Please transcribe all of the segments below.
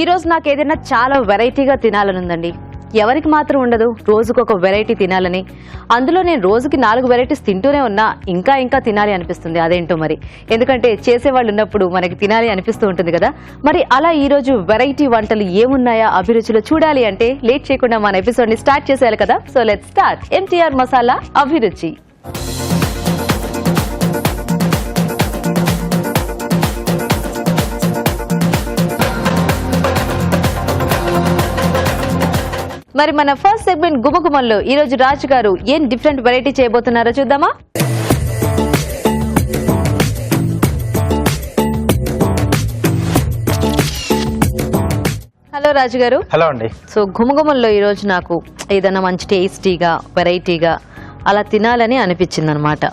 ఈ రోజు నాకు ఏదైనా చాలా వెరైటీగా తినాలని ఉందండి. ఎవరికి మాత్రం ఉండదు రోజుకు ఒక వెరైటీ తినాలని. అందులో నేను రోజుకి 4 వెరైటీస్ తింటూనే ఉన్నా ఇంకా ఇంకా తినాలి అనిపిస్తుంది. అదేంటో మరి, ఎందుకంటే చేసేవాళ్ళు ఉన్నప్పుడు మనకి తినాలి అనిపిస్తూ ఉంటుంది కదా. మరి అలా ఈ రోజు వెరైటీ వంటలు ఏమున్నాయా అభిరుచిలో చూడాలి అంటే లేట్ చేయకుండా మన ఎపిసోడ్ ని స్టార్ట్ చేసేయాలి కదా. So let's start MTR masala అభిరుచి. మరి మన ఫస్ట్ సెగ్మెంట్ గుమగుమల్లో ఈ రోజు రాజు గారు ఏం డిఫరెంట్ వెరైటీ చేయబోతున్నారో చూద్దామా. హలో రాజు గారు. హలో అండి. సో గుమగుమల్లో ఈ రోజు నాకు ఏదైనా మంచి టేస్టీగా వెరైటీగా అలా తినాలని అనిపించింది అనమాట.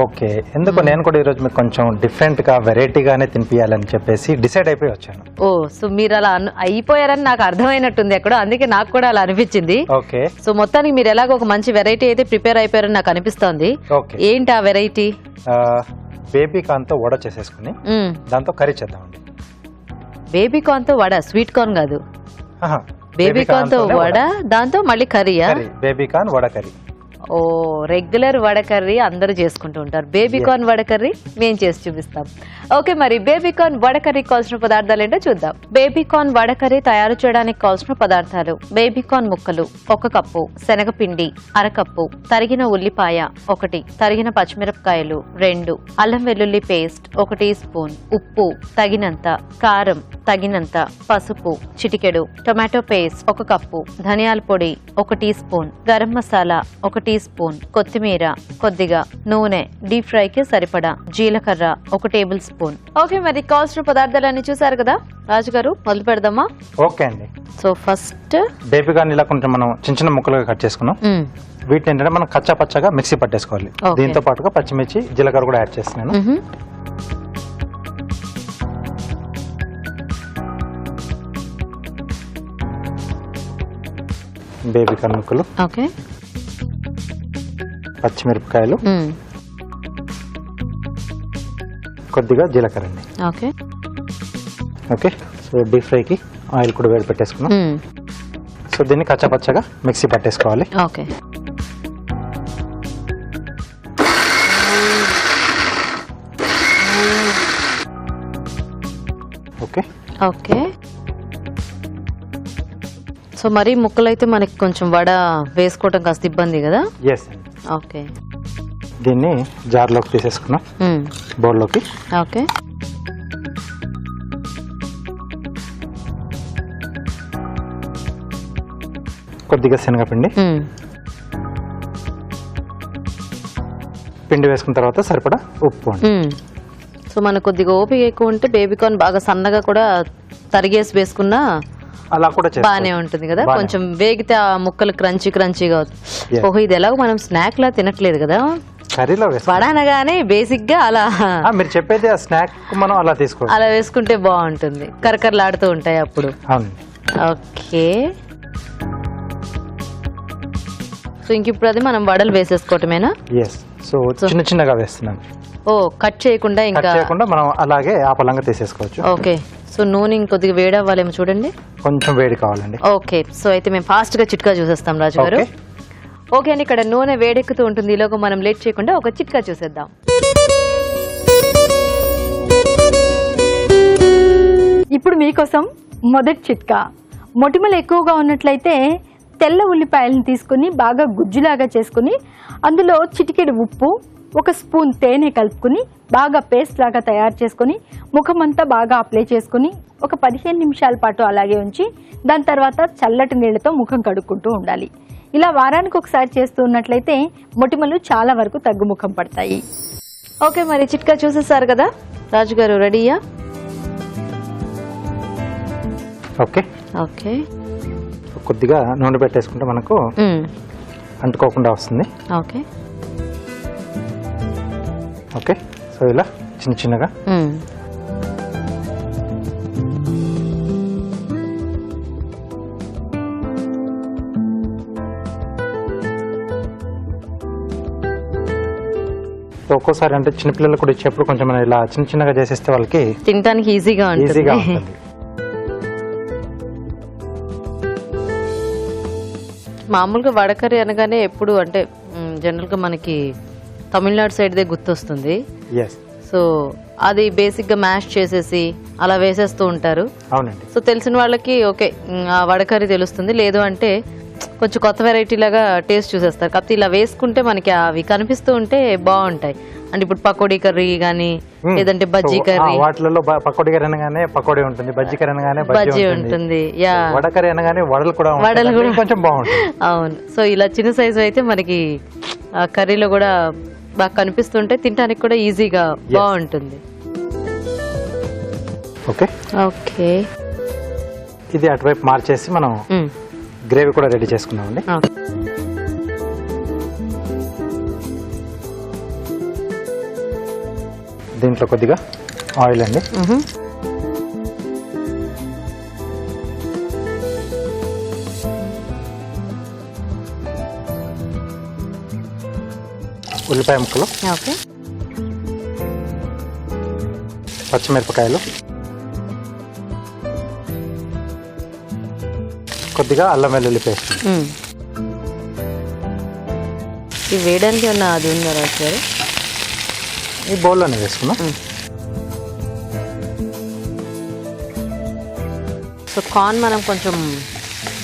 ఓకే, ఎందుకు నేను కూడా ఈరోజు మీకు కొంచెం డిఫరెంట్ గా వెరైటీగానే తినిపించాలని చెప్పేసి డిసైడ్ అయిపోయి వచ్చాను. ఓ, సో మీరు అలా అయిపోయారని నాకు అర్థమైనట్టుంది ఎక్కడో, అందుకే నాకు కూడా అలా అనిపించింది. ఓకే, సో మొత్తానికి మీరు ఎలాగో ఒక మంచి వెరైటీ అయితే ప్రిపేర్ అయిపోయారని నాకు అనిపిస్తోంది. ఓకే, ఏంటి ఆ వెరైటీ? బేబీ కార్న్ తో వడ చేసేసుకుని దాంతో కర్రీ చేద్దామండి. బేబీ కార్న్ తో వడ, స్వీట్ కార్న్ కాదు. బేబీ కార్న్ తో వడ, దాంతో మళ్ళీ కర్రీయా? Baby corn vada curry. ఓ, రెగ్యులర్ వడ కర్రీ అందరూ చేసుకుంటూ ఉంటారు. బేబీ కార్న్ వడ కర్రీ మేము చేసి చూపిస్తాం. ఓకే, మరి బేబీ కార్న్ వడ కర్రీ కావాల్సిన పదార్థాలు ఏంటో చూద్దాం. బేబీ కార్న్ వడ కర్రీ తయారు చేయడానికి కావాల్సిన పదార్థాలు: బేబీ కార్న్ ముక్కలు 1 కప్పు, శనగపిండి 1/2 కప్పు, తరిగిన ఉల్లిపాయ 1, తరిగిన పచ్చిమిరపకాయలు 2, అల్లం వెల్లుల్లి పేస్ట్ 1 టీ స్పూన్, ఉప్పు తగినంత, కారం తగినంత, పసుపు చిటికెడు, టొమాటో పేస్ట్ 1 కప్పు, ధనియాల పొడి 1 teaspoon, garam masala 1 teaspoon, కొత్తిమీర కొద్దిగా, నూనె డీప్ ఫ్రై కి సరిపడా, జీలకర్ర 1 టేబుల్ స్పూన్. ఓకే, మరి కావాల్సిన పదార్థాలన్నీ చూసారు కదా రాజు గారు, మొదలు పెడదామా? ఓకే అండి. సో ఫస్ట్ బేబీ కార్న్ ఇలా కొంచెం మనం చిన్న చిన్న ముక్కలుగా కట్ చేసుకున్నాం. వీటిని ఏంటంటే మనం కచ్చా పచ్చగా మిక్సీ పట్టేసుకోవాలి. దీంతో పాటుగా పచ్చిమిర్చి, జీలకర్ర కూడా యాడ్ చేస్తున్నాను. బేబీ కార్న్ ముక్కలు, ఓకే, పచ్చిమిరపకాయలు, కొద్దిగా జీలకర్ర అండి. ఓకే ఓకే, సో డీప్ ఫ్రైకి ఆయిల్ కూడా వేడి పెట్టేసుకున్నాం. సో దీన్ని కచ్చపచ్చగా మిక్సీ పట్టేసుకోవాలి. Okay, okay okay. సో మరి ముక్కలు అయితే మనకి కొంచెం వడ వేసుకోవటం కాస్త ఇబ్బంది కదా. ఎస్ అండి. ఓకే, దీన్ని జార్లోకి తీసేసుకున్నాం, బౌల్లోకి. ఓకే, కొద్దిగా శనగపిండి, పిండి వేసుకున్న తర్వాత సరిపడా ఉప్పు అండి. సో మనకు కొద్దిగా ఓపిక ఎక్కువ ఉంటే బేబీ కార్న్ బాగా సన్నగా కూడా తరిగేసి వేసుకున్నా అలా కూడా బానే ఉంటుంది కదా. కొంచెం వేగితే ఆ ముక్కలు క్రంచీగా అవుతుంది. ఓహో, ఇది ఎలాగో మనం స్నాక్ లా తినట్లేదు కదా, కర్రీలో వడనగానే బేసిక్ గా అలా. మీరు చెప్పేది ఆ స్నాక్ మనం అలా తీసుకోవాలి, అలా వేసుకుంటే బాగుంటుంది, కరకరలాడుతూ ఉంటాయి అప్పుడు. అవును. ఓకే, సో ఇంక ఇప్పుడు అది మనం వడలు వేసేసుకోవటమేనా? ఎస్. సో చిన్న చిన్నగా వేస్తున్నాం. ఓ, కట్ చేయకుండా ఇంకా మనం అలాగే ఆపలంగా తీసేసుకోవచ్చు. ఓకే, సో నూనె ఇంకొద్దిగా వేడి అవ్వాలేమో చూడండి, కొంచెం వేడి కావాలండి. ఓకే, సో అయితే మేము ఫాస్ట్ గా చిట్కా చూసేస్తాం రాజు గారు. ఓకే అండి, ఇక్కడ నూనె వేడెక్కుతూ ఉంటుంది. ఈలోగా మనం లేట్ చేయకుండా ఒక చిట్కా చూసేద్దాం. ఇప్పుడు మీకోసం మొదటి చిట్కా. మొటిమలు ఎక్కువగా ఉన్నట్లయితే తెల్ల ఉల్లిపాయలను తీసుకుని బాగా గుజ్జులాగా చేసుకుని అందులో చిటికెడు ఉప్పు, 1 స్పూన్ తేనె కలుపుకుని బాగా పేస్ట్ లాగా తయారు చేసుకుని ముఖమంతా బాగా అప్లై చేసుకుని ఒక 15 నిమిషాల పాటు అలాగే ఉంచి దాని తర్వాత చల్లటి నీళ్లతో ముఖం కడుక్కుంటూ ఉండాలి. ఇలా వారానికి ఒకసారి చేస్తూ ఉన్నట్లయితే మొటిమలు చాలా వరకు తగ్గుముఖం పడతాయి. ఓకే, మరి చిట్కా చూసేసారు కదా రాజు గారు, రెడీయా? ఓకే ఓకే, కొద్దిగా నూనె పెట్టేసుకుంటే మనకు అంటుకోకుండా వస్తుంది. ఓకే ఓకే, సో ఇలా చిన్న చిన్నగా. ఒక్కోసారి అంటే చిన్నపిల్లలు కూడా ఇచ్చేప్పుడు కొంచెం ఇలా చిన్న చిన్నగా చేసేస్తే వాళ్ళకి తినడానికి ఈజీగా ఉంటుంది. మామూలుగా వడకర్రీ అనగానే ఎప్పుడు అంటే జనరల్ గా మనకి తమిళనాడు సైడ్ దే గుర్తొస్తుంది. ఎస్. సో అది బేసిక్ గా మ్యాష్ చేసేసి అలా వేసేస్తూ ఉంటారు. అవునండి. సో తెలిసిన వాళ్ళకి ఓకే ఆ వడకర్రీ తెలుస్తుంది, లేదు అంటే కొంచెం కొత్త వెరైటీ లాగా టేస్ట్ చూసేస్తారు. కాకపోతే ఇలా వేసుకుంటే మనకి అవి కనిపిస్తూ ఉంటే బాగుంటాయి. అంటే ఇప్పుడు పకోడీ కర్రీ గానీ లేదంటే బజ్జీ కర్రీ, వాటిలో పకోడీ కర్రీ అనగానే పకోడీ ఉంటుంది, బజ్జీ కర్రీ అనగానే బజ్జీ ఉంటుంది, యా వడకర్రీ అనగానే వడలు కూడా కొంచెం బాగుంటుంది. అవును. సో ఇలా చిన్న సైజు అయితే మనకి ఆ కర్రీలో కూడా బాగా కనిపిస్తుంటే తినడానికి కూడా ఈజీగా బాగుంటుంది. ఓకే ఓకే, ఇది అటువైపు మార్చేసి మనం గ్రేవీ కూడా రెడీ చేసుకున్నామండి. దీంట్లో కొద్దిగా ఆయిల్ అండి. ఉల్లిపాయ ముక్కలు, ఓకే, పచ్చిమిరపకాయలు, కొద్దిగా అల్లం వెల్లుల్లి పేస్ట్. ఇది వేయడానికి ఉన్న అది ఉందా సార్? ఈ బౌల్లోనే వేసుకున్నాం. సో కార్న్ మనం కొంచెం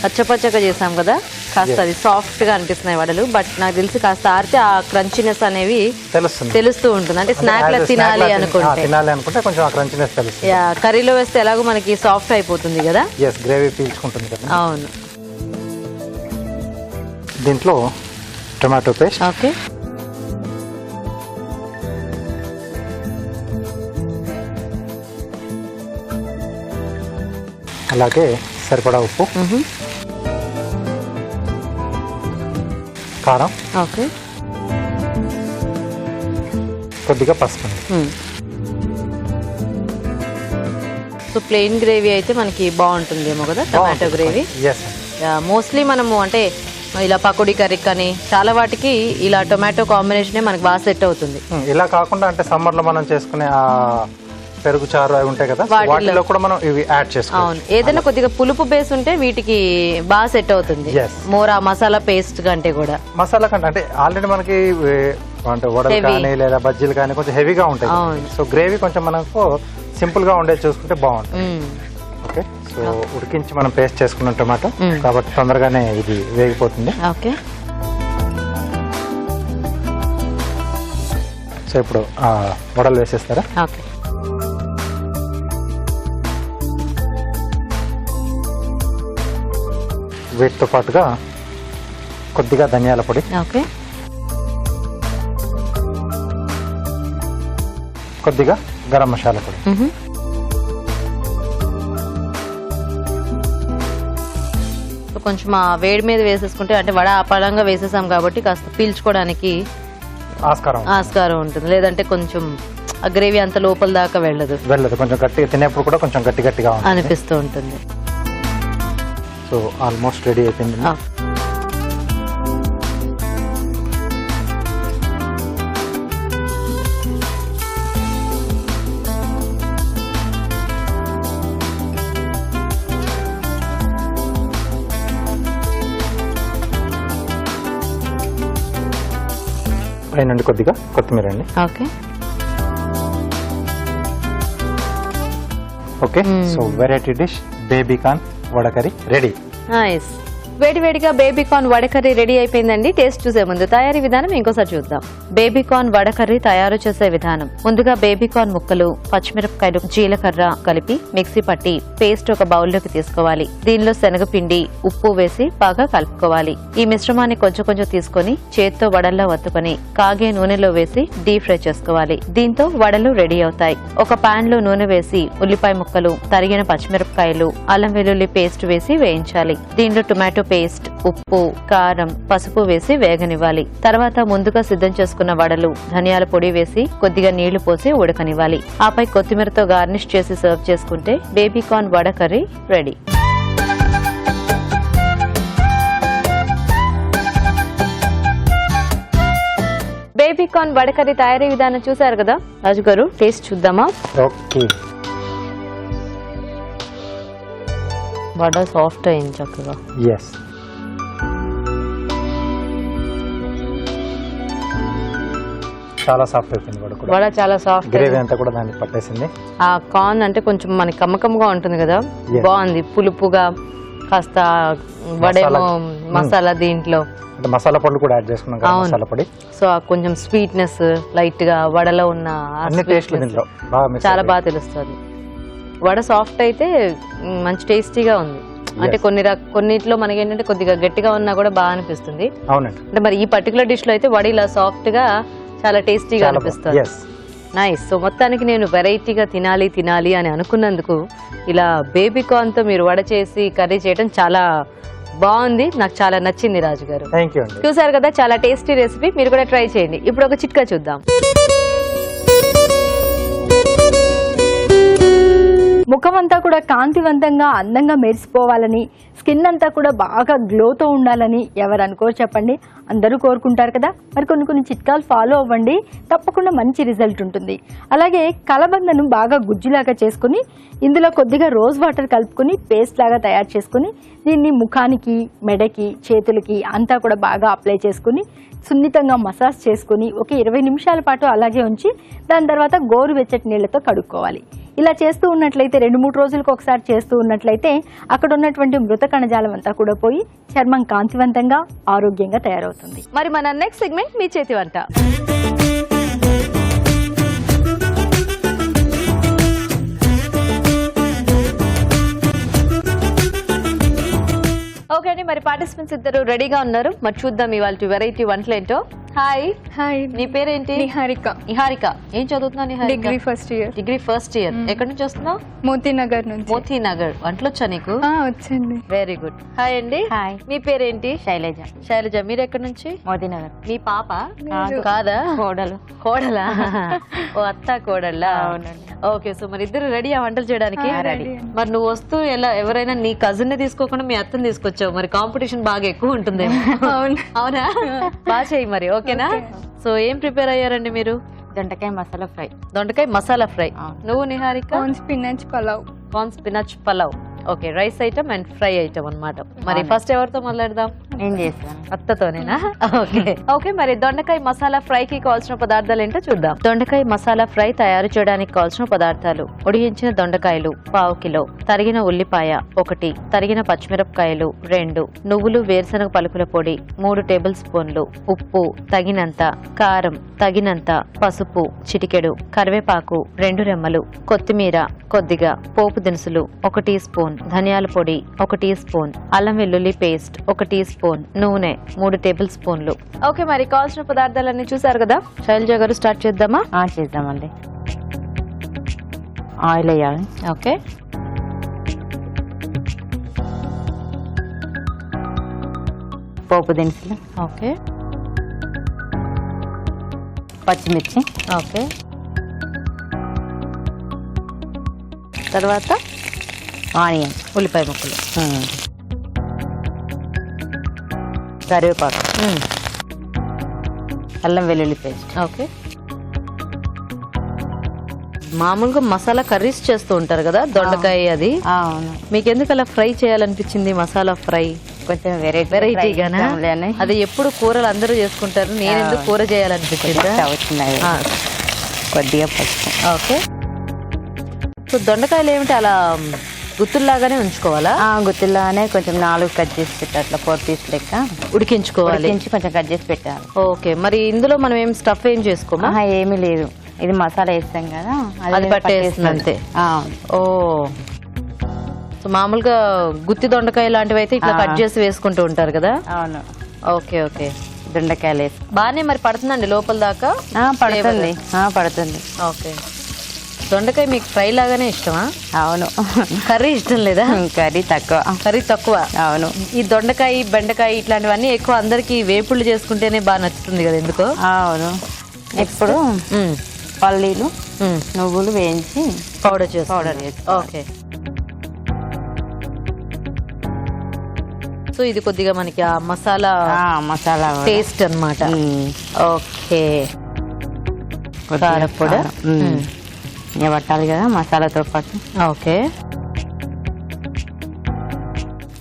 పచ్చపచ్చగా చేసాం కదా, కాస్త అది సాఫ్ట్ గా అనిపిస్తున్నాయి వడలు. బట్ నాకు తెలిసి కాస్త ఆరితే ఆ క్రంచినెస్ అనేవి తెలుస్తూ ఉంటుంది. అంటే స్నాక్ లా తినాలి అనుకుంటే కొంచెం ఆ క్రంచినెస్ తెలుస్తుంది. యా, కర్రీలో వేస్తే ఎలాగో మనకి సాఫ్ట్ అయిపోతుంది కదా. ఎస్, గ్రేవీ పీల్చుకుంటుంది కదా. అవును. దీంట్లో టొమాటో పేస్ట్, ఓకే, అలాగే సరిపడా ఉప్పు, కారం, ఓకే, కొద్దిగా పసుపు. సో ప్లెయిన్ గ్రేవీ అయితే మనకి బాగుంటుందేమో కదా టమాటో గ్రేవీ. మోస్ట్లీ మనము అంటే ఇలా పకోడీ కర్రీ కానీ చాలా వాటికి ఇలా టొమాటో కాంబినేషనే మనకి బాగా సెట్ అవుతుంది. ఇలా కాకుండా అంటే సమ్మర్ లో మనం చేసుకునే ఆ పెరుగు చారు అవి ఉంటాయి కదా, వాటిలో కూడా మనం ఇవి యాడ్ చేసుకోవాలి. అవును, ఏదైనా కొద్దిగా పులుపు బేస్ ఉంటే వీటికి బాగా సెట్ అవుతుంది. మోర్ ఆ మసాలా పేస్ట్ కంటే కూడా. మసాలా కంటే అంటే ఆల్రెడీ మనకి అంటే వడలు కానీ లేదా బజ్జీలు కానీ కొంచెం హెవీగా ఉంటాయి. సో గ్రేవీ కొంచెం మనకు సింపుల్ గా ఉండేది చూసుకుంటే బాగుంటుంది. ఓకే, సో ఉడికించి మనం పేస్ట్ చేసుకున్నాం టమాటో, కాబట్టి తొందరగానే ఇది వేగిపోతుంది. ఓకే, సో ఇప్పుడు వడలు వేసేస్తారా? ఓకే, వీటితో పాటుగా కొద్దిగా ధనియాల పొడి, ఓకే, కొద్దిగా గరం మసాలా పొడి, కొంచెం ఆ వేడి మీద వేసేసుకుంటే అంటే వడ అపడంగా వేసేసాం కాబట్టి కాస్త పీల్చుకోవడానికి ఆస్కారం ఉంటుంది. లేదంటే కొంచెం ఆ గ్రేవీ అంత లోపల దాకా వెళ్ళదు, కొంచెం గట్టిగా తినేప్పుడు కూడా కొంచెం గట్టిగా అనిపిస్తూ ఉంటుంది. సో ఆల్మోస్ట్ రెడీ అయిపోయింది. పైన కొద్దిగా కొత్తిమీర అండి. Okay, okay, so variety dish baby corn vada curry ready. Nice. వేడివేడిగా బేబీకార్న్ వడకర్రీ రెడీ అయిపోయిందండి. టేస్ట్ చూసే ముందు తయారీ విధానం ఇంకోసారి చూద్దాం. బేబీకార్న్ వడకర్రీ తయారు చేసే విధానం: ముందుగా బేబీకార్న్ ముక్కలు, పచ్చిమిరపకాయలు, జీలకర్ర కలిపి మిక్సీ పట్టి పేస్ట్ ఒక బౌల్లోకి తీసుకోవాలి. దీనిలో శనగపిండి, ఉప్పు వేసి బాగా కలుపుకోవాలి. ఈ మిశ్రమాన్ని కొంచెం కొంచెం తీసుకుని చేత్తో వడల్లో వత్తుకొని కాగే నూనెలో వేసి డీప్ ఫ్రై చేసుకోవాలి. దీంతో వడలు రెడీ అవుతాయి. ఒక పాన్ లో నూనె వేసి ఉల్లిపాయ ముక్కలు, తరిగిన పచ్చిమిరపకాయలు, అల్లం వెల్లుల్లి పేస్ట్ వేసి వేయించాలి. దీనిలో టొమాటో పేస్ట్, ఉప్పు, కారం, పసుపు వేసి వేగనివ్వాలి. తర్వాత ముందుగా సిద్ధం చేసుకున్న వడలు, ధనియాల పొడి వేసి కొద్దిగా నీళ్లు పోసి ఉడకనివ్వాలి. ఆపై కొత్తిమీరతో గార్నిష్ చేసి సర్వ్ చేసుకుంటే baby corn vada curry ready. Baby corn vada curry తయారీ విధానం చూసారు కదా రాజు గారు, టేస్ట్ చూద్దామా? ఓకే, వడ సాఫ్ట్ అయింది చక్కగా. ఎస్. చాలా సాఫ్ట్ అయిపోయింది వడ కూడా. వడ చాలా సాఫ్ట్. గ్రేవీ అంతా కూడా దానికి పట్టేసింది. ఆ కార్న్ అంటే కొంచెం మనకి కమ్మకమ్మగా ఉంటుంది కదా, Yes. బాగుంది. పులుపుగా కాస్త వడేమో మసాలా దీంట్లో అంటే మసాలా పొడులు కూడా యాడ్ చేసుకున్నాం కదా, అవును. మసాలా పొడి సో ఆ కొంచెం స్వీట్నెస్ లైట్ గా వడలో ఉన్న ఆ అన్ని టేస్ట్లు sweetness దీంట్లో బాగా mix చాలా అయిపోయాయి. బాగా తెలుస్తుంది. వడ సాఫ్ట్ అయితే మంచి టేస్టీగా ఉంది. అంటే కొన్నిట్లో మనకి ఏంటంటే కొద్దిగా గట్టిగా ఉన్నా కూడా బాగా అనిపిస్తుంది. అవునండి. అంటే మరి ఈ పర్టికులర్ డిష్ లో అయితే వడ ఇలా సాఫ్ట్ గా చాలా టేస్టీగా చాలా అనిపిస్తుంది. Yes nice. సో మొత్తానికి నేను వెరైటీగా తినాలి అని అనుకున్నందుకు ఇలా బేబీ కార్న్ తో మీరు వడ చేసి కర్రీ చేయడం చాలా బాగుంది. నాకు చాలా నచ్చింది రాజు గారు. థ్యాంక్ యూ అండి. చూసారు కదా, చాలా టేస్టీ రెసిపీ. మీరు కూడా ట్రై చేయండి. ఇప్పుడు ఒక చిట్కా చూద్దాం. ముఖం అంతా కూడా కాంతివంతంగా అందంగా మెరిసిపోవాలని, స్కిన్ అంతా కూడా బాగా గ్లోతో ఉండాలని ఎవరు అనుకోరు చెప్పండి? అందరూ కోరుకుంటారు కదా. మరి కొన్ని చిట్కాలు ఫాలో అవ్వండి, తప్పకుండా మంచి రిజల్ట్ ఉంటుంది. అలాగే కలబందను బాగా గుజ్జులాగా చేసుకుని ఇందులో కొద్దిగా రోజ్ వాటర్ కలుపుకొని పేస్ట్ లాగా తయారు చేసుకుని దీన్ని ముఖానికి, మెడకి, చేతులకి అంతా కూడా బాగా అప్లై చేసుకుని సున్నితంగా మసాజ్ చేసుకుని ఒక 20 నిమిషాల పాటు అలాగే ఉంచి దాని తర్వాత గోరువెచ్చటి నీళ్లతో కడుక్కోవాలి. ఇలా చేస్తూ ఉన్నట్లయితే 2-3 రోజులకు ఒకసారి చేస్తూ ఉన్నట్లయితే అక్కడ ఉన్నటువంటి మృత కణజాలం అంతా కూడా పోయి చర్మం కాంతివంతంగా, ఆరోగ్యంగా తయారవుతుంది. మరి మన నెక్స్ట్ సెగ్మెంట్ మీ చేతి వంట. ఓకే అండి, మరి పార్టిసిపెంట్స్ ఇద్దరు రెడీగా ఉన్నారు. మరి చూద్దాం ఇవాళ వెరైటీ వంటలు ఏంటో. హాయ్. హాయ్, నీ పేరేంటి? నిహారిక. నిహారిక, ఏం చదువుతున్నావు Niharika? Degree first year. Degree first year. ఎక్కడి నుంచి వస్తున్నావు? మోతీనగర్ నుంచి. మోతీనగర్. వంటలు వచ్చా నీకు? వచ్చండి. Very good. హాయ్ అండి. హాయ్. మీ పేరేంటి? శైలజ. శైలజ. మీరు ఎక్కడి నుంచి? మోదీనగర్. మీ పాప? లేదు. కాదా? కోడలు. కోడలా? ఓ అత్త కోడల్లా? అవునండి. ఓకే. సో మరి ఇద్దరు రెడీ ఆ వంటలు చేయడానికి? రెడీ. మరి నువ్వు వస్తూ ఎవరైనా నీ కజిన్ ని తీసుకోకుండా మీ అత్తని తీసుకొచ్చావు. మరి కాంపిటీషన్ బాగా ఎక్కువ ఉంటుంది. అవును. అవునా? బాగా చెయ్యి మరి. ఓకేనా? సో ఏం ప్రిపేర్ అయ్యారండి మీరు? దొండకాయ మసాలా ఫ్రై. దొండకాయ మసాలా ఫ్రై. అవును. నువ్వు Niharika? Corn spinach pulao. Corn spinach pulao. Okay, rice item and fry item అన్నమాట. మరి అవును. ఫస్ట్ ఎవరితో మొదలెడదాం? నేను చేస్తాను. అత్తతోనేనా? ఓకే. ఓకే, మరి దొండకాయ మసాలా ఫ్రై కి కావాల్సిన పదార్థాలు ఏంటో చూద్దాం. దొండకాయ మసాలా ఫ్రై తయారు చేయడానికి కావాల్సిన పదార్థాలు: ఉడికించిన దొండకాయలు 1/2 కిలో, తరిగిన ఉల్లిపాయ 1, తరిగిన పచ్చిమిరపకాయలు 2, నువ్వులు, వేరుశనగ పలుకుల పొడి 3 టేబుల్ స్పూన్లు, ఉప్పు తగినంత, కారం తగినంత, పసుపు చిటికెడు, కరివేపాకు 2 రెమ్మలు, కొత్తిమీర కొద్దిగా, పోపు దినుసులు 1 టీ స్పూన్, ధనియాల పొడి 1 టీ స్పూన్, అల్లం వెల్లుల్లి పేస్ట్ 1 టీ స్పూన్, నూనె 3 టేబుల్ స్పూన్లు. ఓకే, మరి కావాల్సిన పదార్థాలన్నీ చూసారు కదా. శైలజ గారు స్టార్ట్ చేద్దామా? చేద్దామండి. ఆయిల్ వేయాలి. ఓకే. పోపు దినుసులు, ఓకే. పచ్చిమిర్చి, ఓకే. తర్వాత ఆనియన్, ఉల్లిపాయ ముక్కలు, కరివేపాకు, అల్లం వెల్లుల్లి పేస్ట్. ఓకే. మామూలుగా మసాలా కర్రీస్ చేస్తూ ఉంటారు కదా, దొండకాయ అది. అవును. మీకు ఎందుకు అలా ఫ్రై చేయాలనిపించింది? మసాలా ఫ్రై కొంచెం వెరైటీగానా? అది ఎప్పుడు కూరలు అందరూ చేసుకుంటారు, నేను ఎందుకు కూర చేయాలనిపించింది? వచ్చినాయి. కొద్దిగా పసుపు. ఓకే. సో దొండకాయలు ఏమిటి అలా గుత్తుల్లాగానే ఉంచుకోవాలా? గుత్తిలానే కొంచెం 4 కట్ చేసి పెట్టాలి, అట్లా 4 పీస్ లెక్క ఉడికించుకోవాలి. కొంచెం కట్ చేసి పెట్టాలి. ఓకే. మరి ఇందులో మనం ఏం స్టఫ్ ఏం చేసుకోమా? ఏమీ లేదు, ఇది మసాలా వేస్తాం కదా, అది పట్టేస్తుంది అంతే. ఓ, సో మామూలుగా గుత్తి దొండకాయ లాంటివి అయితే ఇట్లా కట్ చేసి వేసుకుంటూ ఉంటారు కదా. అవును. Okay okay. దొండకాయలు వేసి బాగానే మరి పడుతుందండి లోపల దాకా? పడుతుంది. పడుతుంది. ఓకే. దొండకాయ మీకు ఫ్రై లాగానే ఇష్టమా? అవును. కర్రీ ఇష్టం లేదా? కర్రీ తక్కువ. కర్రీ తక్కువ. అవును. ఈ దొండకాయ, బెండకాయ ఇట్లాంటివన్నీ ఎక్కువ అందరికి వేపుళ్ళు చేసుకుంటేనే బాగా నచ్చుతుంది కదా, ఎందుకో. అవును. ఇప్పుడు పల్లీలు, నువ్వులు వేయించి పౌడర్ చేసి. ఓకే. సో ఇది కొద్దిగా మనకి ఆ మసాలా టేస్ట్ అన్నమాట. ఓకే. కారపొడి పట్టాలి కదా మసాలాతో పాటు. ఓకే.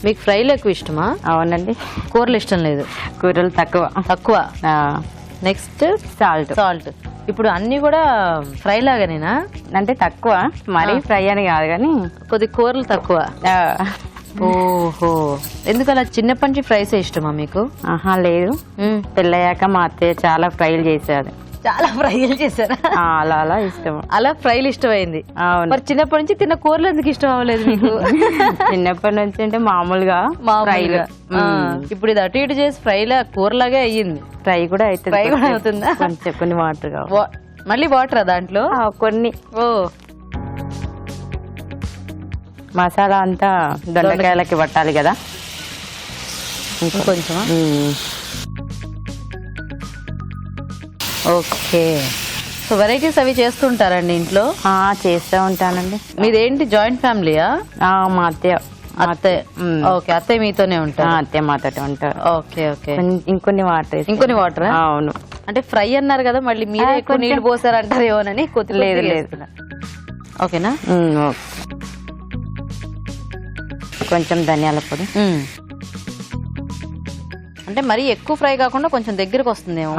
మీకు ఫ్రైలు ఎక్కువ ఇష్టమా? అవునండి. కూరలు ఇష్టం లేదు? కూరలు తక్కువ. Next salt. ఇప్పుడు అన్ని కూడా ఫ్రై లాగానేనా? అంటే తక్కువ, మరీ ఫ్రై అని కాదు కానీ కొద్ది కూరలు తక్కువ. ఆ, ఓహో, ఎందుకు అలా చిన్నప్పటి నుంచి ఫ్రైసే ఇష్టమా మీకు? ఆహా లేదు, పెళ్ళయ్యాక మా అత్తయ్య చాలా ఫ్రైలు చేసేది. చాలా ఫ్రైలు చేశారా? అలా అలా ఇష్టం. అలా ఫ్రైలు ఇష్టమైంది. అవును, మరి చిన్నప్పటి నుంచి తిన్న కూరలు ఎందుకు ఇష్టం అవ్వలేదు మీకు? చిన్నప్పటి నుంచి అంటే మామూలుగా ఫ్రైలు. మామూలుగా. ఇప్పుడు ఇది అటు ఇటు చేసి ఫ్రైలా కూరలాగే అయ్యింది. ఫ్రై కూడా అవుతుంది. ఫ్రై కూడా అవుతుందా? కొంచెం కొన్ని వాటర్ కావాలి. మళ్ళీ వాటరా దాంట్లో? కొన్ని. ఓ, మసాలా అంతా దొండకాయలకి పట్టాలి కదా. ఇంకొంచెమా? ఓకే. సో వెరైటీస్ అవి చేస్తుంటారండి ఇంట్లో? చేస్తూ ఉంటానండి. మీదేంటి జాయింట్ ఫ్యామిలీయా? మా అత్తయ్య. అత్తయ్య. ఓకే, అత్తయ్య మీతోనే ఉంటారు. అత్తయ్య మాతోటి ఉంటారు. Okay okay. ఇంకొన్ని వాటర్. ఇంకొన్ని వాటర్? అవును. అంటే ఫ్రై అన్నారు కదా, మళ్ళీ మీరే ఎక్కువ నీళ్లు పోసారంటారేమోనని కొద్ది లేదు లేదు. ఓకేనా? కొంచెం ధనియాల పొడి. అంటే మరీ ఎక్కువ ఫ్రై కాకుండా కొంచెం దగ్గరకు వస్తుందేమో.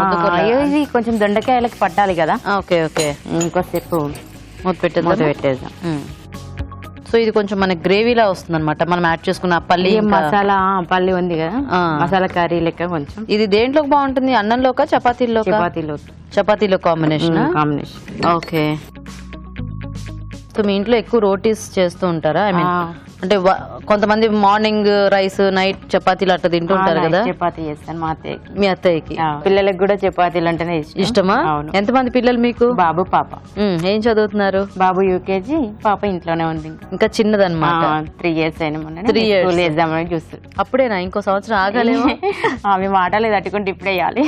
ఇది కొంచెం దొండకాయలకి పట్టాలి కదా. Okay okay. ఇంకోసేపు మూత పెట్టేద్దాం. సో ఇది కొంచెం మనకి గ్రేవీలా వస్తుంది అనమాట, మనం యాడ్ చేసుకున్న పల్లి మసాలా. పల్లి ఉంది కదా, మసాలా కర్రీ లెక్క కొంచెం. ఇది దేంట్లోకి బాగుంటుంది? అన్నంలోకా చపాతీలో? చపాతీలో కాంబినేషన్. ఓకే. సో మీ ఇంట్లో ఎక్కువ రోటీస్ చేస్తూ ఉంటారా? ఐ మీన్ అంటే కొంతమంది మార్నింగ్ రైస్, నైట్ చపాతీలు అట్లా తింటుంటారు కదా. చపాతీ చేస్తాను మా అత్తయ్యకి. మీ అత్తయ్యకి? పిల్లలకి కూడా చపాతీలు అంటేనే ఇష్టమా? ఎంతమంది పిల్లలు మీకు? బాబు పాప. ఏం చదువుతున్నారు? బాబు యూకేజీ, పాప ఇంట్లోనే ఉంది. ఇంకా చిన్నదన్నమాట. 3 years అయిన మొన్న 3 years వేద్దామని చూస్తారు. అప్పుడేనా? ఇంకో సంవత్సరం ఆగాలేమో. ఆమె మాటలు తట్టుకుంటే ఇప్పుడే వేయాలి.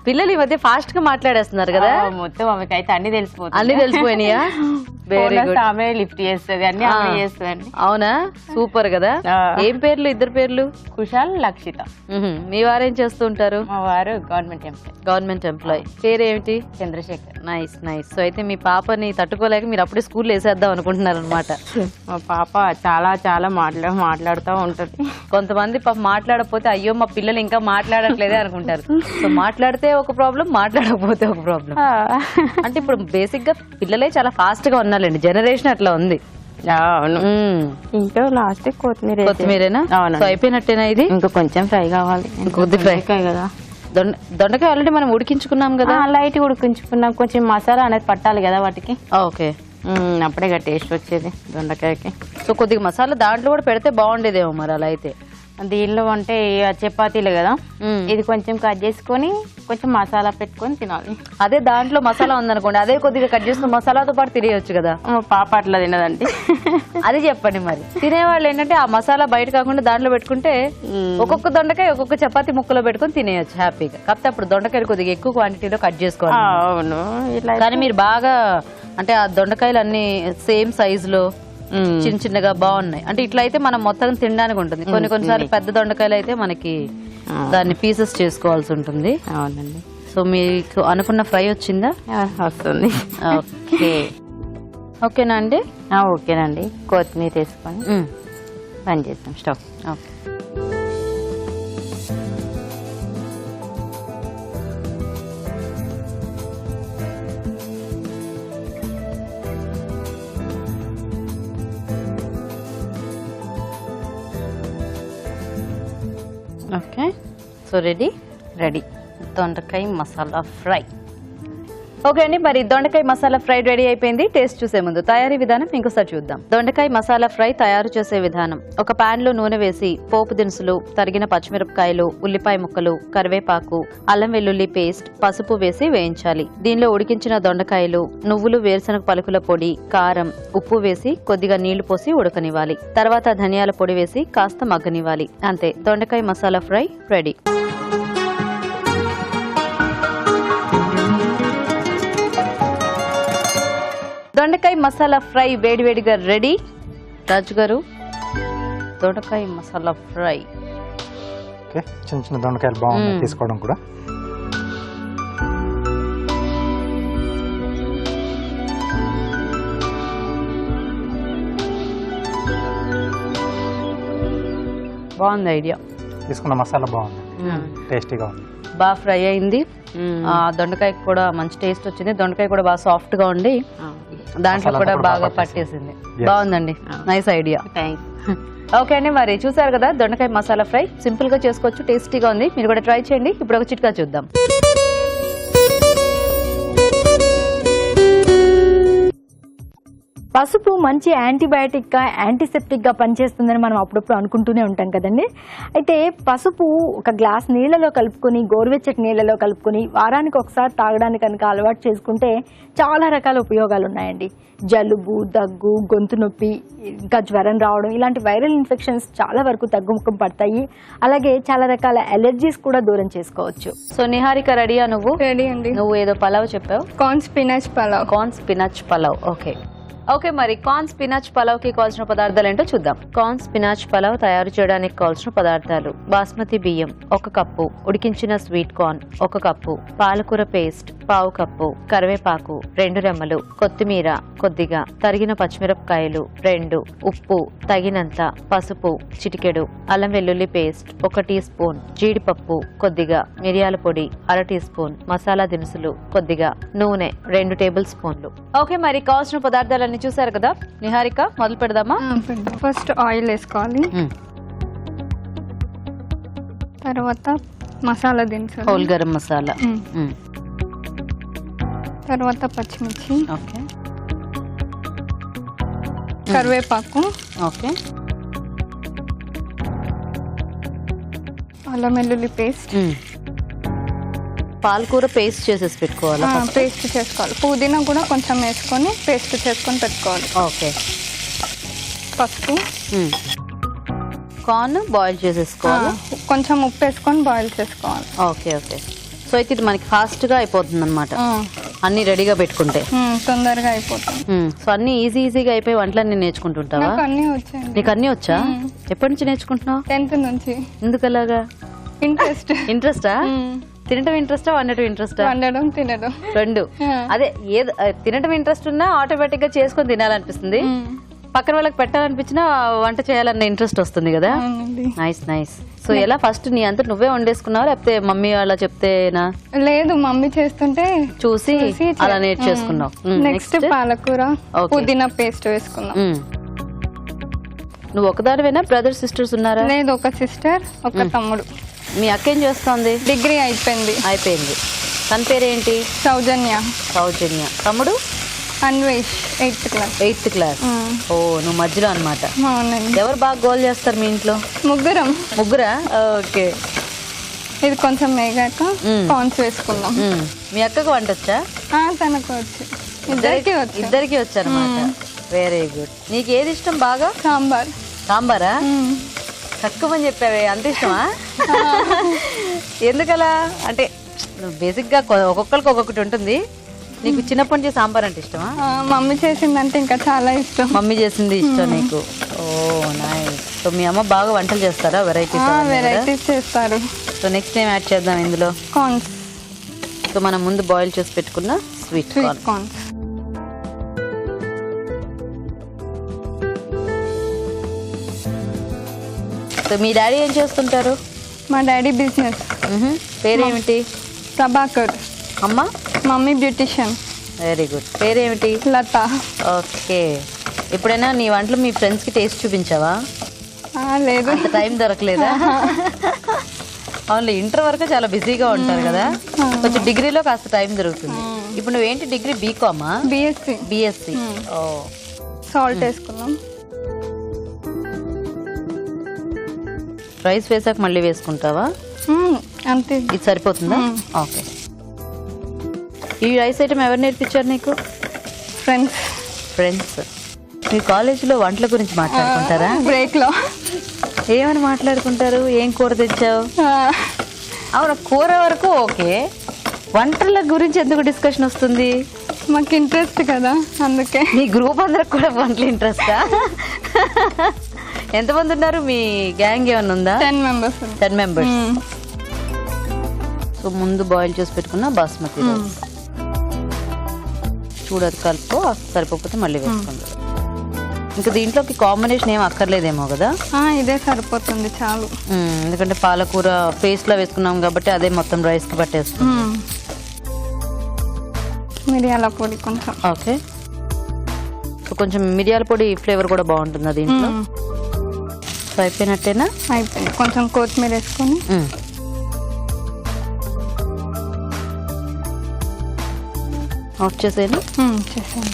పిల్లలు ఈ మధ్య ఫాస్ట్ గా మాట్లాడేస్తున్నారు కదా. మొత్తం ఆమెకి అయితే అన్ని తెలిసిపోతుంది. అన్ని తెలిసిపోయినాయా? Very good. ఆమె లిఫ్ట్ చేస్తుంది, అన్ని చేస్తుంది. అవునా? సూపర్ కదా. ఏం పేర్లు? ఇద్దరు పేర్లు? కుశాల్, లక్షిత. మీ వారేం చేస్తూ ఉంటారు? మా వారు గవర్నమెంట్ ఎంప్లాయ్. Government employee. పేరేమిటి? చంద్రశేఖర్. Nice nice. సో అయితే మీ పాపని తట్టుకోలేక మీరు అప్పుడే స్కూల్ వేసేద్దాం అనుకుంటున్నారు అనమాట. మా పాప చాలా చాలా మాట్లాడుతూ ఉంటది. కొంతమంది పాప మాట్లాడకపోతే అయ్యో మా పిల్లలు ఇంకా మాట్లాడట్లేదే అనుకుంటారు. సో మాట్లాడితే ఒక ప్రాబ్లం, మాట్లాడకపోతే ఒక ప్రాబ్లం. అంటే ఇప్పుడు బేసిక్ గా పిల్లలే చాలా ఫాస్ట్ గా ఉన్నారండి, జనరేషన్ అట్లా ఉంది. అవును. ఇంకా లాస్ట్ కొత్తిమీరేనా? సో అయిపోయినట్టేనా ఇది? ఇంకా కొంచెం ఫ్రై కావాలి. కొద్ది ఫ్రై కదా. దొండకాయ ఆల్రెడీ మనం ఉడికించుకున్నాం కదా. లైట్ ఉడికించుకున్నాం. కొంచెం మసాలా అనేది పట్టాలి కదా వాటికి. ఓకే. అప్పుడే టేస్ట్ వచ్చేది దొండకాయకి. సో కొద్దిగా మసాలా దాంట్లో కూడా పెడితే బాగుండేదేమో మరి అలా అయితే. దీనిలో అంటే చపాతీలు కదా, ఇది కొంచెం కట్ చేసుకొని కొంచెం మసాలా పెట్టుకొని తినాలి. అదే దాంట్లో మసాలా ఉందనుకోండి, అదే కొద్దిగా కట్ చేసుకుని మసాలాతో పాటు తినేయచ్చు కదా. మా పాప అట్లా తినదండి. అది చెప్పండి మరి. తినేవాళ్ళు ఏంటంటే ఆ మసాలా బయట కాకుండా దాంట్లో పెట్టుకుంటే ఒక్కొక్క దొండకాయ ఒక్కొక్క చపాతీ ముక్కలో పెట్టుకుని తినేయచ్చు హ్యాపీగా. కాకపోతే అప్పుడు దొండకాయలు కొద్దిగా ఎక్కువ క్వాంటిటీలో కట్ చేసుకోవాలి. అవును. కానీ మీరు బాగా అంటే ఆ దొండకాయలు అన్ని సేమ్ సైజ్ లో చిన్న చిన్నగా బాగున్నాయి. అంటే ఇట్లా అయితే మనం మొత్తం తినడానికి ఉంటుంది. కొన్నిసార్లు పెద్ద దొండకాయలు అయితే మనకి దాన్ని పీసెస్ చేసుకోవాల్సి ఉంటుంది. అవునండి. సో మీకు అనుకున్న ఫ్రై వచ్చిందా? వస్తుంది. ఓకే. ఓకేనా అండి? ఓకేనండి. కొత్తిమీర వేసుకొని బంద్ చేస్తాం stove. Okay. Okay. So ready దొండకాయ మసాలా ఫ్రై. ఓకే అండి, మరి దొండకాయ మసాలా ఫ్రై రెడీ అయిపోయింది. టేస్ట్ చూసే ముందు తయారీ విధానం ఇంకోసారి చూద్దాం. దొండకాయ మసాలా ఫ్రై తయారు చేసే విధానం: ఒక పాన్ లో నూనె వేసి పోపు దినుసులు, తరిగిన పచ్చిమిరపకాయలు, ఉల్లిపాయ ముక్కలు, కరివేపాకు, అల్లం వెల్లుల్లి పేస్ట్, పసుపు వేసి వేయించాలి. దీనిలో ఉడికించిన దొండకాయలు, నువ్వులు, వేరుశనగ పలుకుల పొడి, కారం, ఉప్పు వేసి కొద్దిగా నీళ్లు పోసి ఉడకనివ్వాలి. తర్వాత ధనియాల పొడి వేసి కాస్త మగ్గనివ్వాలి. అంతే, దొండకాయ మసాలా ఫ్రై రెడీ. దొండకాయ మసాలా ఫ్రై వేడివేడిగా రెడీ. రాజు గారు, దొండకాయ మసాలా ఫ్రై. ఓకే, చిన్న చిన్న దొండకాయలు బాగున్నాయి తీసుకోవడం కూడా. బాగుంది ఐడియా. తీసుకున్న మసాలా బాగుంది. టేస్టీగా ఉంది. బాగా ఫ్రై అయింది. దొండకాయ కూడా మంచి టేస్ట్ వచ్చింది. దొండకాయ కూడా బాగా సాఫ్ట్ గా ఉండి దాంట్లో మసాలా కూడా కూడా బాగా బాగా పట్టేసింది. Yes. బాగుందండి, నైస్ ఐడియా. థ్యాంక్స్. ఓకే అండి, మరి చూసారు కదా దొండకాయ మసాలా ఫ్రై సింపుల్ గా చేసుకోవచ్చు, టేస్టీగా ఉంది. మీరు కూడా ట్రై చేయండి. ఇప్పుడు ఒక చిట్కా చూద్దాం. పసుపు మంచి యాంటీబయాటిక్గా యాంటీసెప్టిక్గా పనిచేస్తుందని మనం అప్పుడప్పుడు అనుకుంటూనే ఉంటాం కదండి. అయితే పసుపు ఒక గ్లాస్ నీళ్ళలో కలుపుకొని, గోరువెచ్చటి నీళ్ళలో కలుపుకొని వారానికి ఒకసారి తాగడానికి కనుక అలవాటు చేసుకుంటే చాలా రకాల ఉపయోగాలు ఉన్నాయండి. జలుబు, దగ్గు, గొంతు నొప్పి, ఇంకా జ్వరం రావడం, ఇలాంటి వైరల్ ఇన్ఫెక్షన్స్ చాలా వరకు తగ్గుముఖం పడతాయి. అలాగే చాలా రకాల అలర్జీస్ కూడా దూరం చేసుకోవచ్చు. సో నిహారిక రెడీయా? రెడీ అండి. నువ్వు ఏదో పలావ్ చెప్పావు, corn spinach pulao. Corn spinach pulao. Okay okay, మరి కార్న్ స్పినాచ్ పలావ్ కి కావాల్సిన పదార్థాలు ఏంటో చూద్దాం. కార్న్ స్పినాచ్ పలావ్ తయారు చేయడానికి కావాల్సిన పదార్థాలు: బాస్మతి బియ్యం 1 కప్పు, ఉడికించిన స్వీట్ కార్న్ 1 కప్పు, పాలకూర పేస్ట్ 1/2 కప్పు, కరివేపాకు 2 రెమ్మలు, కొత్తిమీర కొద్దిగా, తరిగిన పచ్చిమిరపకాయలు 2, ఉప్పు తగినంత, పసుపు చిటికెడు, అల్లం వెల్లుల్లి పేస్ట్ 1 టీ స్పూన్, జీడిపప్పు కొద్దిగా, మిరియాల పొడి 1/2 టీ స్పూన్, మసాలా దినుసులు కొద్దిగా, నూనె 2 టేబుల్ స్పూన్లు. ఓకే, మరి కావాల్సిన పదార్థాలన్నీ చూసారు కదా. నిహారిక, మొదలు పెడదామా? ఫస్ట్ ఆయిల్ వేసుకోవాలి. తర్వాత మసాలా దినుసులు, హోల్ గరం మసాలా, తర్వాత పచ్చిమిర్చి, ఓకే కరివేపాకు, ఓకే, అల్లం వెల్లుల్లి పేస్ట్. పాలకూర పేస్ట్ చేసేసి పెట్టుకోవాలా? పేస్ట్ చేసుకోవాలి. పుదీనా కూడా కొంచెం వేసుకొని పేస్ట్ చేసుకొని పెట్టుకోవాలి. ఓకే, పసుపు, కార్న్ బాయిల్ చేసేసుకోవాలి. కొంచెం ఉప్పు వేసుకొని బాయిల్ చేసుకోవాలి. ఓకే ఓకే, సో అయితే ఇది మనకి ఫాస్ట్ గా అయిపోతుంది అనమాట అన్ని రెడీగా పెట్టుకుంటే. తొందరగా అయిపోతుంది. సో అన్ని ఈజీగా అయిపోయి వంటలన్నీ నేర్చుకుంటుంటావా? నాకు అన్నీ వచ్చాయండి. నీకు అన్ని వచ్చా? ఎప్పటి నుంచి నేర్చుకుంటున్నావు? 10th నుంచి. ఎందుకలాగా? ఇంట్రెస్ట్. ఇంట్రెస్టా? తినటం ఇంట్రెస్టా, వండటం ఇంట్రెస్టా? వండడం, తినడం రెండు. అదే ఏది తినటం ఇంట్రెస్ట్ ఉన్నా ఆటోమేటిక్ గా చేసుకొని తినాలనిపిస్తుంది. పక్కన వాళ్ళకి పెట్టాలనిపించినా వంట చేయాలన్న ఇంట్రెస్ట్ వస్తుంది కదా. Nice nice. సో ఎలా ఫస్ట్ నీ అంతా నువ్వే వండేసుకున్నావా లేకపోతే మమ్మీ వాళ్ళ చెప్తేనా? లేదు, మమ్మీ చేస్తుంటే చూసి అలా నేర్చేసుకున్నావు. నెక్స్ట్ పాలకూర, పుదీనా పేస్ట్ వేసుకున్నాం. నువ్వు ఒకదానివేనా, బ్రదర్ సిస్టర్స్ ఉన్నారా? లేదు, ఒక సిస్టర్, ఒక తమ్ముడు. మీ అక్క ఏం చేస్తోంది? డిగ్రీ అయిపోయింది. తన పేరేంటి? సౌజన్య. సౌజన్య. తమ్ముడు? Anvesh, 8th class. 8th class. ఓ, నువ్వు మధ్యలో అనమాట. అవునండి. ఎవరు బాగా గోల్ చేస్తారు మీ ఇంట్లో? ముగ్గురం. ముగ్గురా? ఓకే. ఇది కొంచెం వేగాక కార్న్స్ వేసుకుందాం. మీ అక్కకు వంట వచ్చా? తనకు వచ్చు. ఇద్దరికి వచ్చు అనమాట. Very good. నీకు ఏది ఇష్టం బాగా? సాంబార్. సాంబారా? తక్కువని చెప్పావే, అంత ఇష్టమా? ఎందుకలా అంటే బేసిక్ గా ఒక్కొక్కరికి ఒక్కొక్కటి ఉంటుంది. నీకు చిన్నప్పటి నుంచి సాంబార్ అంటే ఇష్టమా? మమ్మీ చేసిందంటే ఇంకా చాలా ఇష్టం. మమ్మీ చేసింది ఇష్టం నీకు? ఓ నైస్. సో మీ అమ్మ బాగా వంటలు చేస్తారా? వెరైటీస్ చేస్తారు. సో నెక్స్ట్ టైం యాడ్ చేద్దాం ఇందులో కార్న్స్. సో మనం ముందు బాయిల్ చేసి పెట్టుకున్న స్వీట్ కార్న్స్. సో మీ డాడీ ఏం చేస్తుంటారు? మా డాడీ బిజినెస్. పేరేమిటి? ప్రభాకర్. అమ్మ? Mummy beautician. Very good. పేరేమిటి? లత. ఓకే. ఎప్పుడైనా నీ వంటలు మీ ఫ్రెండ్స్ కి టేస్ట్ చూపించావా? లేదు, అంత టైం దొరకలేదా? అవును, ఇంటర్ వరకు చాలా బిజీగా ఉంటారు కదా, కొంచెం డిగ్రీలో కాస్త టైం దొరుకుతుంది. ఇప్పుడు నువ్వేంటి డిగ్రీ? బీకామా? బిఎస్సి. బిఎస్సి. ఓ. సాల్ట్ వేసుకున్నాం. రైస్ వేసాక మళ్ళీ వేసుకుంటావా? అంతే. ఇది సరిపోతుందా? ఓకే. ఈ రైస్ ఐటమ్ ఎవరు నేర్పించారు నీకు? ఫ్రెండ్స్. ఫ్రెండ్స్. మీ కాలేజీలో వంటల గురించి మాట్లాడుకుంటారా? బ్రేక్ లో. ఏమని మాట్లాడుకుంటారు? ఏం కూర తెచ్చావు? అవును, కూర వరకు ఓకే, వంటల గురించి ఎందుకు డిస్కషన్ వస్తుంది? మాకు ఇంట్రెస్ట్ కదా, అందుకే. మీ గ్రూప్ అందరికి కూడా వంటలు ఇంట్రెస్టా? ఎంతమంది ఉన్నారు మీ గ్యాంగ్? ఏమన్నా ఉందా? 10 members. 10 members. సో ముందు బాయిల్ చేసి పెట్టుకున్న బాస్మతి రైస్ చూడదు, కలుపు, సరిపోతే మళ్ళీ వేసుకుంటారు. ఇంకా దీంట్లోకి కాంబినేషన్ ఏం అక్కర్లేదేమో కదా. ఇదే సరిపోతుంది చాలు. ఎందుకంటే పాలకూర పేస్ట్లో వేసుకున్నాం కాబట్టి అదే మొత్తం రైస్కి పట్టేస్తుంది. మిరియాల పొడి కొంచెం. ఓకే, సో కొంచెం మిరియాల పొడి ఫ్లేవర్ కూడా బాగుంటుంది దీంట్లో. సో అయిపోయినట్టేనా? అయిపోయింది. కొంచెం కొత్తిమీర వేసుకొని ఆఫ్ చేసేను. చేసాను.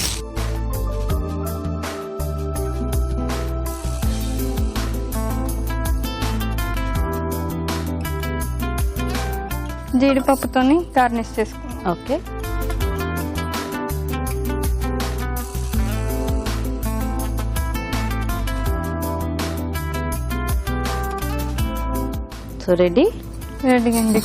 జీడిపప్పుతోని గార్నిష్ చేసుకున్నాం. ఓకే, సో రెడీ అండి.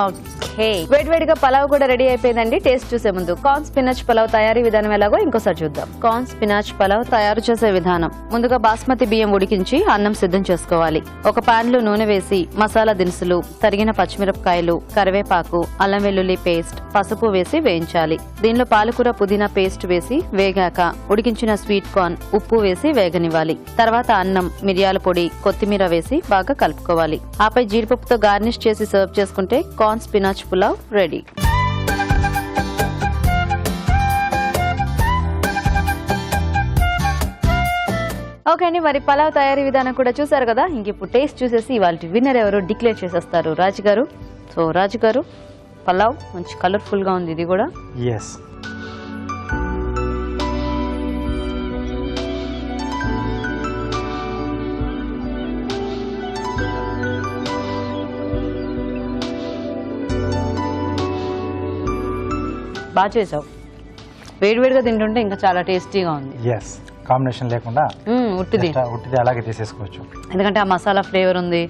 ఓకే, వేడివేడిగా పలావ్ కూడా రెడీ అయిపోయిందండి. టేస్ట్ చూసే ముందు కార్న్ స్పినాచ్ పలావ్ తయారీ విధానం ఎలాగో ఇంకోసారి చూద్దాం. కార్న్ స్పినాచ్ పలావ్ తయారు చేసే విధానం: ముందుగా బాస్మతి బియ్యం ఉడికించి అన్నం సిద్ధం చేసుకోవాలి. ఒక పాన్ లో నూనె వేసి మసాలా దినుసులు, తరిగిన పచ్చిమిరపకాయలు, కరివేపాకు, అల్లం వెల్లుల్లి పేస్ట్, పసుపు వేసి వేయించాలి. దీనిలో పాలకూర పుదీనా పేస్ట్ వేసి వేగాక ఉడికించిన స్వీట్ కార్న్, ఉప్పు వేసి వేగనివ్వాలి. తర్వాత అన్నం, మిరియాల పొడి, కొత్తిమీర వేసి బాగా కలుపుకోవాలి. ఆపై జీడిపప్పుతో గార్నిష్ చేసి సర్వ్ చేసుకుంటే corn spinach pulao ready. Okay అండి, మరి పలావ్ తయారీ విధానం కూడా చూసారు కదా. ఇంక ఇప్పుడు టేస్ట్ చూసేసి ఇవాళ విన్నర్ ఎవరు డిక్లేర్ చేసేస్తారు రాజు గారు. సో రాజు గారు, పలావ్ మంచి కలర్ఫుల్ గా ఉంది ఇది కూడా. ఎస్, బాగా చేసావు. వేడివేడిగా తింటుంటే ఇంకా చాలా టేస్టీగా ఉంది. ఎస్, కాంబినేషన్ లేకుండా ఉట్టిది అలాగే తీసేసుకోవచ్చు. ఎందుకంటే ఆ మసాలా ఫ్లేవర్ ఉంది,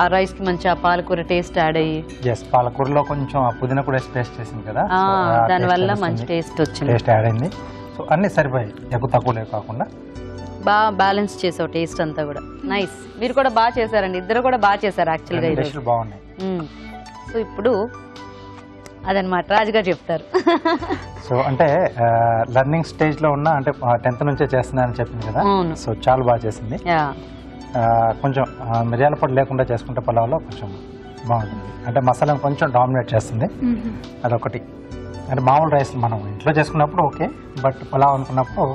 ఆ రైస్ కి మంచి ఆ పాలకూర టేస్ట్ యాడ్ అయ్యి. ఎస్, పాలకూరలో కొంచెం ఆ పుదీనా కూడా పేస్ట్ చేసింది కదా, దానివల్ల మంచి టేస్ట్ వచ్చింది, టేస్ట్ యాడ్ అయింది. సో అన్ని సరిపోయాయి, ఎక్కువ తక్కువ కాకుండా బాగా బ్యాలెన్స్ చేసావు టేస్ట్ అంతా కూడా. నైస్. మీరు కూడా బాగా చేశారండి, ఇద్దరు కూడా బాగా చేశారు యాక్చువల్గా. టేస్ట్లు బాగున్నాయి. సో ఇప్పుడు అదనమాట రాజుగారు చెప్తారు. సో అంటే లర్నింగ్ స్టేజ్ లో ఉన్న, అంటే 10th నుంచే చేస్తున్నానని చెప్పింది కదా. సో చాలా బాగా చేసింది. కొంచెం మిరియాల పొడి లేకుండా చేసుకుంటే పలావ్లో కొంచెం బాగుంటుంది. అంటే మసాలాను కొంచెం డామినేట్ చేస్తుంది, అదొకటి. అంటే మామూలు రైస్ మనం ఇంట్లో చేసుకున్నప్పుడు ఓకే, బట్ పలావ్ అనుకున్నప్పుడు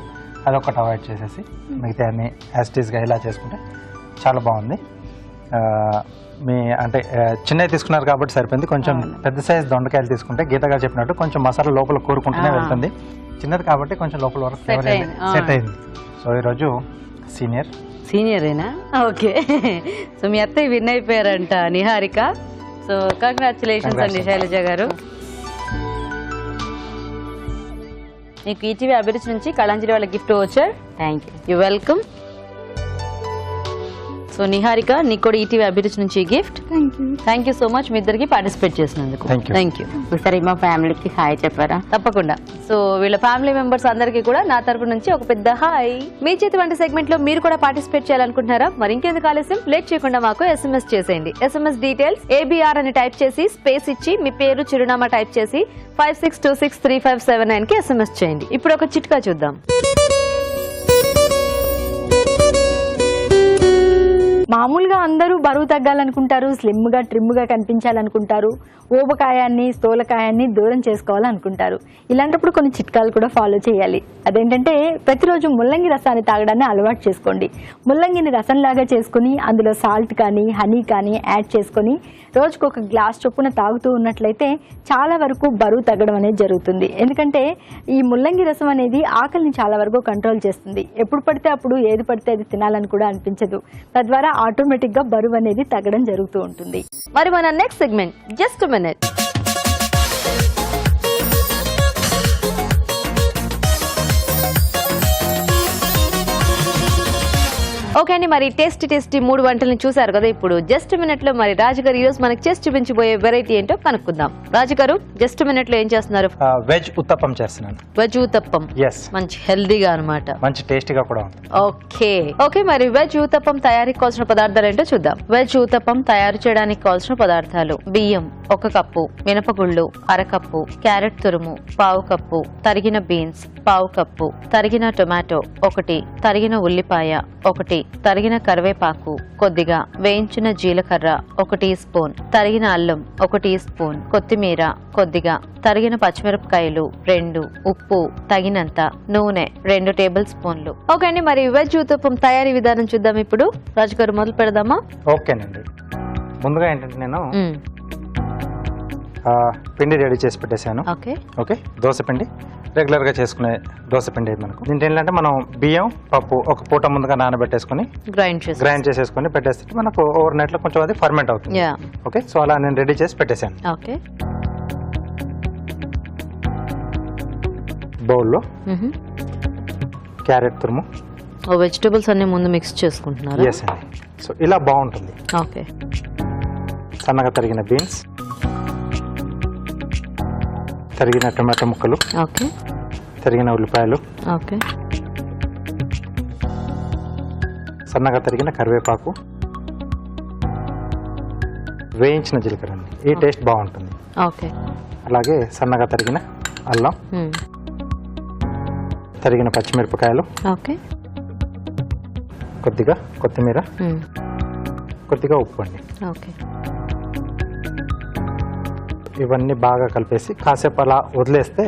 అదొకటి అవాయిడ్ చేసేసి మిగతా అన్ని యాస్టీస్గా ఇలా చేసుకుంటే చాలా బాగుంది. మీ అంటే చిన్నవి తీసుకున్నారు కాబట్టి సరిపోయింది. కొంచెం పెద్ద సైజ్ దొండకాయలు తీసుకుంటే గీత గారు చెప్పినట్టు కొంచెం మసాలా లోపల కూరుకుంటూనే వెళ్తుంది. చిన్నది కాబట్టి కొంచెం లోపల వరకు ఫ్లేవర్ సెట్ అయింది. సో ఈరోజు సీనియరేనా? ఓకే. సో మీ అత్తయ్య విన్ అయిపోయారంట, నిహారిక. సో కంగ్రాచులేషన్స్ అండి శైలజ గారు. మీకు ఈటీవీ అభిరుచి నుంచి కళాంజలి వాళ్ళ గిఫ్ట్ వచ్చారు. Thank you, welcome. So Niharika, నీకు కూడా ఈటీవీ అభిరుచి నుంచి gift. Thank you so much మీ ఇద్దరికి పార్టిసిపేట్ చేసినందుకు. Thank you. ఒకసారి మా ఫ్యామిలీకి హాయ్ చెప్పారా? తప్పకుండా. సో వీళ్ళ ఫ్యామిలీ మెంబర్స్ అందరికీ కూడా నా తరపు నుంచి ఒక పెద్ద హాయ్. మీ చేతి వంటి సెగ్మెంట్ లో మీరు కూడా పార్టిసిపేట్ చేయాలనుకుంటున్నారా? మరి ఇంకెందుకు ఆలస్యం, లేట్ చేయకుండా మాకు SMS చేసేయండి. SMS డీటెయిల్స్ ABR అని టైప్ చేసి స్పేస్ ఇచ్చి మీ పేరు, చిరునామా టైప్ చేసి 56263579 కి SMS చేయండి. ఇప్పుడు ఒక చిట్కా చూద్దాం. మామూలుగా అందరూ బరువు తగ్గాలనుకుంటారు, స్లిమ్గా ట్రిమ్గా కనిపించాలనుకుంటారు, ఊబకాయాన్ని స్థూలకాయాన్ని దూరం చేసుకోవాలనుకుంటారు. ఇలాంటప్పుడు కొన్ని చిట్కాలు కూడా ఫాలో చేయాలి. అదేంటంటే ప్రతిరోజు ముల్లంగి రసాన్ని తాగడాన్ని అలవాటు చేసుకోండి. ముల్లంగిని రసంలాగా చేసుకుని అందులో సాల్ట్ కానీ హనీ కానీ యాడ్ చేసుకొని రోజుకు ఒక గ్లాస్ చొప్పున తాగుతూ ఉన్నట్లయితే చాలా వరకు బరువు తగ్గడం అనేది జరుగుతుంది. ఎందుకంటే ఈ ముల్లంగి రసం అనేది ఆకలిని చాలా వరకు కంట్రోల్ చేస్తుంది. ఎప్పుడు పడితే అప్పుడు ఏది పడితే అది తినాలని కూడా అనిపించదు. తద్వారా ఆటోమేటిక్ గా బరువు అనేది తగ్గడం జరుగుతూ ఉంటుంది. మరి మన next segment just minute. Okay అండి, మరి టేస్టీ 3 వంటలను చూసారు కదా. ఇప్పుడు జస్ట్ మినిట్ లో మరి రాజుగారు ఈ రోజు మనకి చేసి చూపించబోయే వెరైటీ ఏంటో కనుక్కుందాం. రాజుగారు జస్ట్ మినిట్ లో ఏం చేస్తున్నారు? వెజ్ ఉత్తప్పం చేస్తున్నాను. వెజ్ ఊతప్పం. ఎస్, మంచి హెల్దీగా అన్నమాట. మంచి టేస్టీగా కూడా ఉంటుంది. ఓకే మరి వెజ్ ఊతప్పం తయారీకి కావాల్సిన పదార్థాలు ఏంటో చూద్దాం. వెజ్ ఊతప్పం తయారు చేయడానికి కావాల్సిన పదార్థాలు: బియ్యం 1 కప్పు, మినపగుళ్ళు 1/2 కప్పు, క్యారెట్ తురుము 1/2 కప్పు, తరిగిన బీన్స్ 1/2 కప్పు, తరిగిన టొమాటో 1, తరిగిన ఉల్లిపాయ 1, తరిగిన కరివేపాకు కొద్దిగా, వేయించిన జీలకర్ర 1 టీ స్పూన్, తరిగిన అల్లం 1 టీ స్పూన్, కొత్తిమీర కొద్దిగా, తరిగిన పచ్చిమిరపకాయలు 2, ఉప్పు తగినంత, నూనె 2 టేబుల్ స్పూన్లు. ఓకే అండి, మరి వెజ్ ఊతప్పం తయారీ విధానం చూద్దాం. ఇప్పుడు రాజుగారు మొదలు పెడదామా? ఓకేనండి. ముందుగా ఏంటంటే నేను పిండి రెడీ చేసి పెట్టేశాను. ఓకే, దోశ పిండి రెగ్యులర్ గా చేసుకునే దోశ పిండి మనకు. దీంట్లో ఏంటంటే మనం బియ్యం పప్పు 1 పూట ముందుగా నానబెట్టేసుకుని గ్రైండ్ చేసేసుకుని పెట్టేస్తే మనకు ఓవర్ నైట్ లో కొంచెం అది ఫర్మెంట్ అవుతుంది. ఓకే, సో అలా నేను రెడీ చేసి పెట్టేశాను. బౌల్లో క్యారెట్ తురుము, వెజిటబుల్స్ అన్ని ముందు మిక్స్ చేసుకుంటున్నారు. ఎస్ అండి. సో ఇలా బాగుంటుంది. ఓకే, సన్నగా తరిగిన బీన్స్, తరిగిన టొమాటో ముక్కలు, ఓకే, తరిగిన ఉల్లిపాయలు, ఓకే, సన్నగా తరిగిన కరివేపాకు, వేయించిన జీలకర్ర అండి. ఈ టేస్ట్ బాగుంటుంది. ఓకే, అలాగే సన్నగా తరిగిన అల్లం, తరిగిన పచ్చిమిరపకాయలు, ఓకే, కొద్దిగా కొత్తిమీర, కొద్దిగా ఉప్పు అండి. ఓకే, ఇవన్నీ బాగా కలిపేసి కాసేపు అలా వదిలేస్తే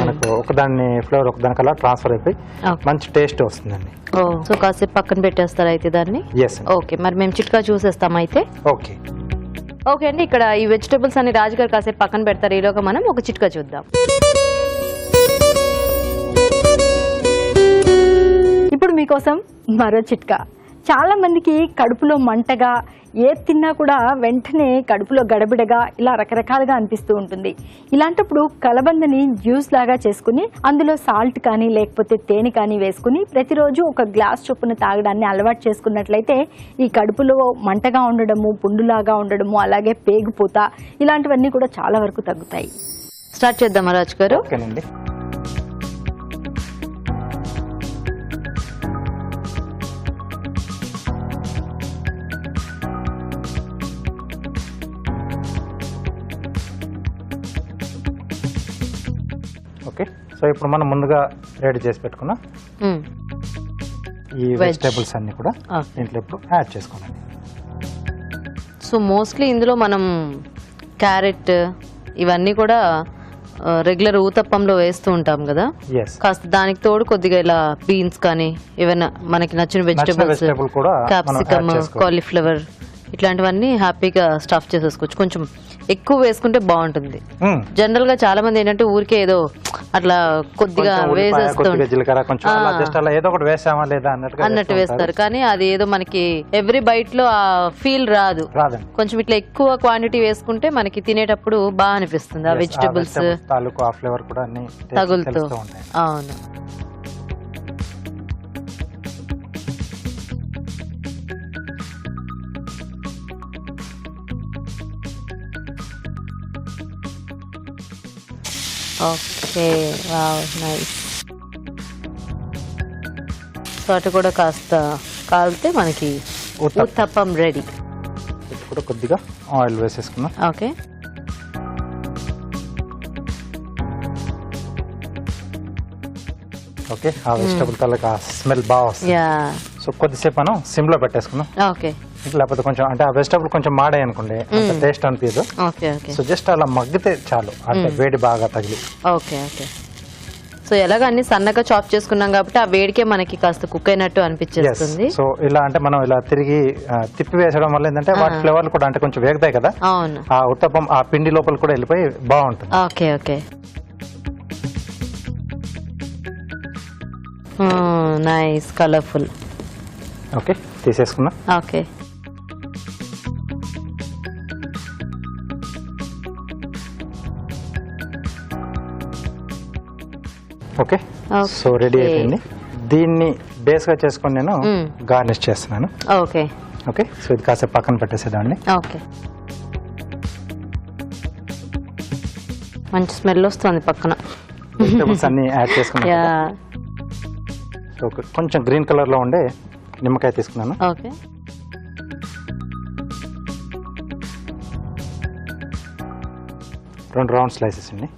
మనకు ఒకదాని ఫ్లేవర్ ఒకదానికి అలా ట్రాన్స్ఫర్ అయిపోయి మంచి టేస్ట్ వస్తుందండి. సో కాసేపు పక్కన పెట్టేస్తారు అయితే దాన్ని. ఎస్. ఓకే, మరి మేము చిట్కా చూసేస్తాం అయితే. ఓకే ఓకే అండి, ఇక్కడ ఈ వెజిటబుల్స్ అన్ని రాజుగారు కాసేపు పక్కన పెడతారు. ఈలోగా మనం ఒక చిట్కా చూద్దాం. ఇప్పుడు మీకోసం మరో చిట్కా. చాలా మందికి కడుపులో మంటగా, ఏది తిన్నా కూడా వెంటనే కడుపులో గడబిడగా ఇలా రకరకాలుగా అనిపిస్తూ ఉంటుంది. ఇలాంటప్పుడు కలబందని జ్యూస్ లాగా చేసుకుని అందులో సాల్ట్ కానీ లేకపోతే తేనె కానీ వేసుకుని ప్రతిరోజు 1 గ్లాస్ చొప్పున తాగడాన్ని అలవాటు చేసుకున్నట్లయితే ఈ కడుపులో మంటగా ఉండడము, పుండులాగా ఉండడము, అలాగే పేగుపూత ఇలాంటివన్నీ కూడా చాలా వరకు తగ్గుతాయి. స్టార్ట్ చేద్దామా రాజు గారు? ఓకేనండి. ఓకే, సో ఇప్పుడు మనం ముందుగా రెడీ చేసి పెట్టుకున్న ఈ వెజిటేబుల్స్ అన్ని కూడా దీంట్లో ఇప్పుడు యాడ్ చేసుకోండి. సో మోస్ట్లీ ఇందులో మనం క్యారెట్ ఇవన్నీ కూడా రెగ్యులర్ ఊతప్పంలో వేస్తూ ఉంటాం కదా. కాస్త దానికి తోడు కొద్దిగా ఇలా బీన్స్ కానీ ఏమైనా మనకి నచ్చిన వెజిటేబుల్స్, క్యాప్సికమ్, కాలీఫ్లవర్ ఇట్లాంటివన్నీ హ్యాపీగా స్టఫ్ చేసేసుకోవచ్చు. కొంచెం ఎక్కువ వేసుకుంటే బాగుంటుంది. జనరల్ గా చాలా మంది ఏంటంటే ఊరికే ఏదో అట్లా కొద్దిగా వేసేస్తూ అన్నట్టు వేస్తారు, కానీ అది ఏదో మనకి ఎవ్రీ బైట్ లో ఆ ఫీల్ రాదు. కొంచెం ఇట్లా ఎక్కువ క్వాంటిటీ వేసుకుంటే మనకి తినేటప్పుడు బాగా అనిపిస్తుంది. ఆ వెజిటబుల్స్ తగులుతూ. అవును. Okay, wow, nice. సో అటు కూడా కాస్త కాలితే మనకి ఉత్తప్పం రెడీ. ఇప్పుడు కొద్దిగా ఆయిల్ వేసేసుకున్నాం. ఓకే, ఓకే, ఆ వెజిటబుల్ తలకి స్మెల్ బాగా వస్తుంది. సో కొద్దిసేపు మనం సిమ్ లో పెట్టేసుకున్నాం. ఓకే, లేకపోతే కొంచెం అంటే ఆ వెజిటబుల్ కొంచెం మాడే అనుకోండి, టేస్ట్ అనిపించదు. సో జస్ట్ అలా మగ్గితే చాలు, అంటే వేడి బాగా తగిలి. Okay, okay. సో ఎలాగ అన్ని సన్నగా చాప్ చేసుకున్నాం కాబట్టి ఆ వేడికే మనకి కాస్త కుక్ అయినట్టు అనిపించేస్తుంది. సో ఇలా అంటే మనం ఇలా తిరిగి తిప్పి వేసడం వల్ల ఏంటంటే వాటి ఫ్లేవర్లు కూడా అంటే కొంచెం వేగుతాయి కదా. అవును, ఆ ఉత్తప్పం ఆ పిండి లోపల కూడా వెళ్ళిపోయి బాగుంటుంది. Okay, okay, nice, colourful. Okay, తీసేసుకున్నా. ఓకే, ఓకే, సో రెడీ అయిపోయింది. దీన్ని బేస్ గా చేసుకొని నేను గార్నిష్ చేస్తున్నాను. ఓకే ఓకే, సో ఇది కాసేపు పక్కన పెట్టేసేదాన్ని. ఓకే, మంచి స్మెల్ వస్తుంది పక్కన. వెజిటబుల్స్ అన్ని యాడ్ చేసుకున్నాను. యా, సో కొంచెం గ్రీన్ కలర్ లో ఉండే నిమ్మకాయ తీసుకున్నాను. ఓకే. 2 రౌండ్ స్లైసెస్ అండి.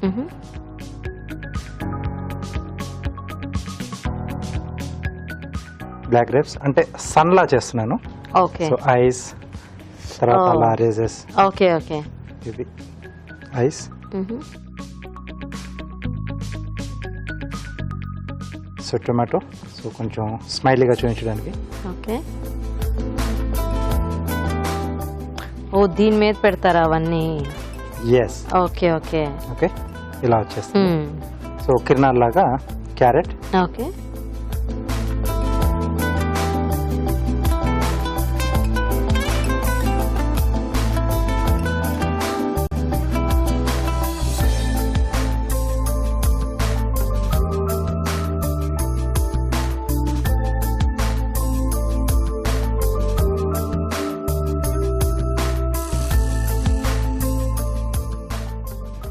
బ్లాక్ గ్రేప్స్ అంటే సన్ లా చేస్తున్నాను. ఓకే సో ఐస్, తర్వాత అలా రేజెస్. ఓకే ఓకే, ఇది ఐస్. సో టొమాటో, సో కొంచెం స్మైలీగా చూపించడానికి. ఓకే. ఓ, దీని మీద పెడతారా అవన్నీ? ఎస్. ఓకే ఓకే ఓకే, ఇలా వచ్చేస్తుంది. సో కిరణాల లాగా క్యారెట్. ఓకే.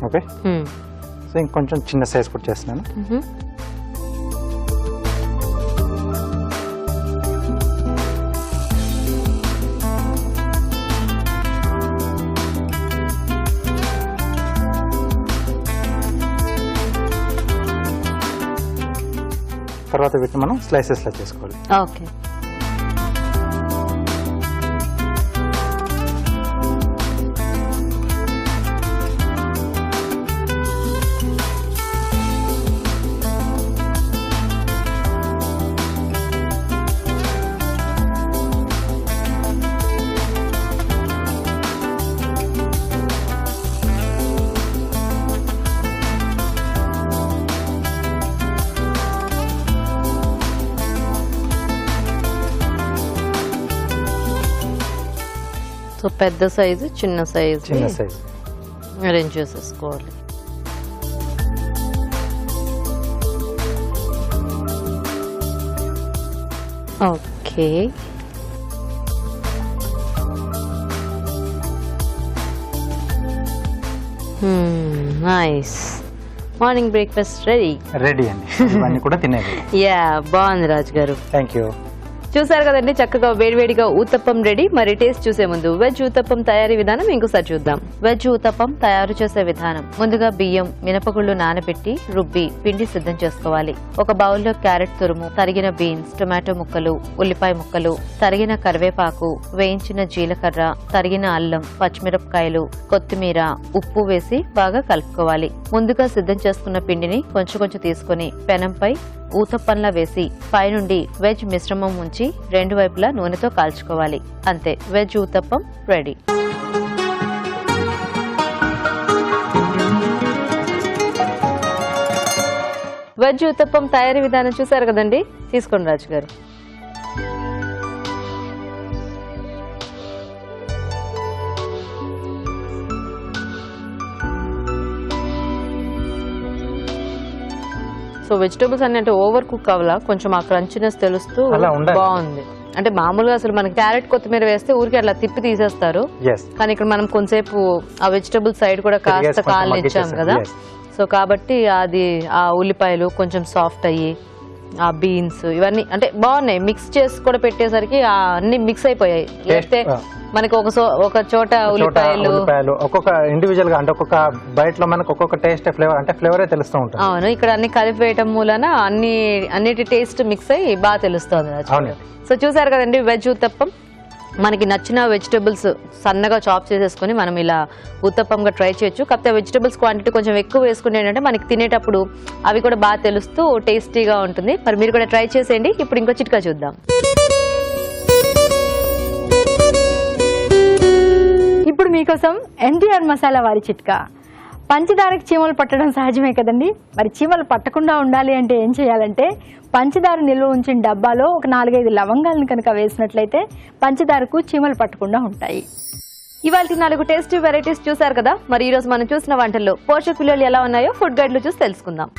ఓకే, సో ఇంకొంచెం చిన్న సైజ్ కూడా చేస్తున్నాను. తర్వాత వీటిని మనం స్లైసెస్ లా చేసుకోవాలి. ఓకే. సో పెద్ద సైజు, చిన్న సైజు అరేంజ్ చేసేసుకోవాలి. Okay. Nice. Morning breakfast ready అండి. ఇవన్నీ కూడా తినేది. యా, బాగుంది రాజు గారు. Thank you. చూసారు కదండి, చక్కగా వేడివేడిగా ఊతప్పం రెడీ. మరి టేస్ట్ చూసే ముందు వెజ్ ఊతప్పం తయారీ విధానం ఇంకోసారి చూద్దాం. వెజ్ ఊతప్పం తయారు చేసే విధానం: ముందుగా బియ్యం, మినపగుళ్ళు నానబెట్టి రుబ్బి పిండి సిద్ధం చేసుకోవాలి. ఒక బౌల్లో క్యారెట్ తురుము, తరిగిన బీన్స్, టొమాటో ముక్కలు, ఉల్లిపాయ ముక్కలు, తరిగిన కరివేపాకు, వేయించిన జీలకర్ర, తరిగిన అల్లం, పచ్చిమిరపకాయలు, కొత్తిమీర, ఉప్పు వేసి బాగా కలుపుకోవాలి. ముందుగా సిద్ధం చేసుకున్న పిండిని కొంచెం కొంచెం తీసుకుని పెనంపై ఊతప్పంలా వేసి పైనుండి వెజ్ మిశ్రమం ఉంచి 2 వైపులా నూనెతో కాల్చుకోవాలి. అంతే, veg uttapam ready. Veg uttapam తయారీ విధానం చూసారు కదండి. తీసుకోండి రాజు గారు. సో వెజిటబుల్స్ అన్ని అంటే ఓవర్ కుక్ అవ్వాలా, కొంచెం ఆ క్రంచినెస్ తెలుస్తూ అలా ఉండాలి. బాగుంది. అంటే మామూలుగా అసలు మనకి క్యారెట్ కొత్తిమీర వేస్తే ఊరికి అట్లా తిప్పి తీసేస్తారు, కానీ ఇక్కడ మనం కొంతసేపు ఆ వెజిటబుల్ సైడ్ కూడా కాస్త కాలనిచ్చాం కదా. సో కాబట్టి అది ఆ ఉల్లిపాయలు కొంచెం సాఫ్ట్ అయ్యి ఆ బీన్స్ ఇవన్నీ అంటే బాగున్నాయి. మిక్స్ చేసి కూడా పెట్టేసరికి అన్ని మిక్స్ అయిపోయాయి. లేకపోతే మనకి ఒక చోట ఉల్లిపాయలు ఒక్కొక్క ఇండివిజువల్ గా అంటే ఒక్కొక్క బయట లో మనకు ఒక్కొక్క టేస్ట్ ఫ్లేవర్ అంటే ఫ్లేవరే తెలుస్తూ ఉంటుంది. అవును, ఇక్కడ అన్ని కలిపి వేయటం మూలన అన్నిటి టేస్ట్ మిక్స్ అయ్యి బాగా తెలుస్తుంది. సో చూసారు కదండి, వెజ్ ఉత్తప్పం. మనకి నచ్చిన వెజిటబుల్స్ సన్నగా చాప్ చేసేసుకుని మనం ఇలా ఉత్తప్పంగా ట్రై చేయొచ్చు. కాకపోతే వెజిటబుల్స్ క్వాంటిటీ కొంచెం ఎక్కువ వేసుకుంటే ఏంటంటే మనకి తినేటప్పుడు అవి కూడా బాగా తెలుస్తూ టేస్టీగా ఉంటుంది. మరి మీరు కూడా ట్రై చేసేయండి. ఇప్పుడు ఇంకో చిట్కా చూద్దాం. ఇప్పుడు మీకోసం ఎన్టీఆర్ మసాలా వారి చిట్కా. పంచదారకు చీమలు పట్టడం సహజమే కదండి. మరి చీమలు పట్టకుండా ఉండాలి అంటే ఏం చేయాలంటే, పంచదార నిల్వ ఉంచిన డబ్బాలో ఒక 4-5 లవంగాలను కనుక వేసినట్లయితే పంచదారకు చీమలు పట్టకుండా ఉంటాయి. ఇవాళ 4 టేస్టీ వెరైటీస్ చూసారు కదా. మరి ఈ రోజు మనం చూసిన వంటల్లో పోషక విలువలు ఎలా ఉన్నాయో ఫుడ్ గైడ్లు చూసి తెలుసుకుందాం.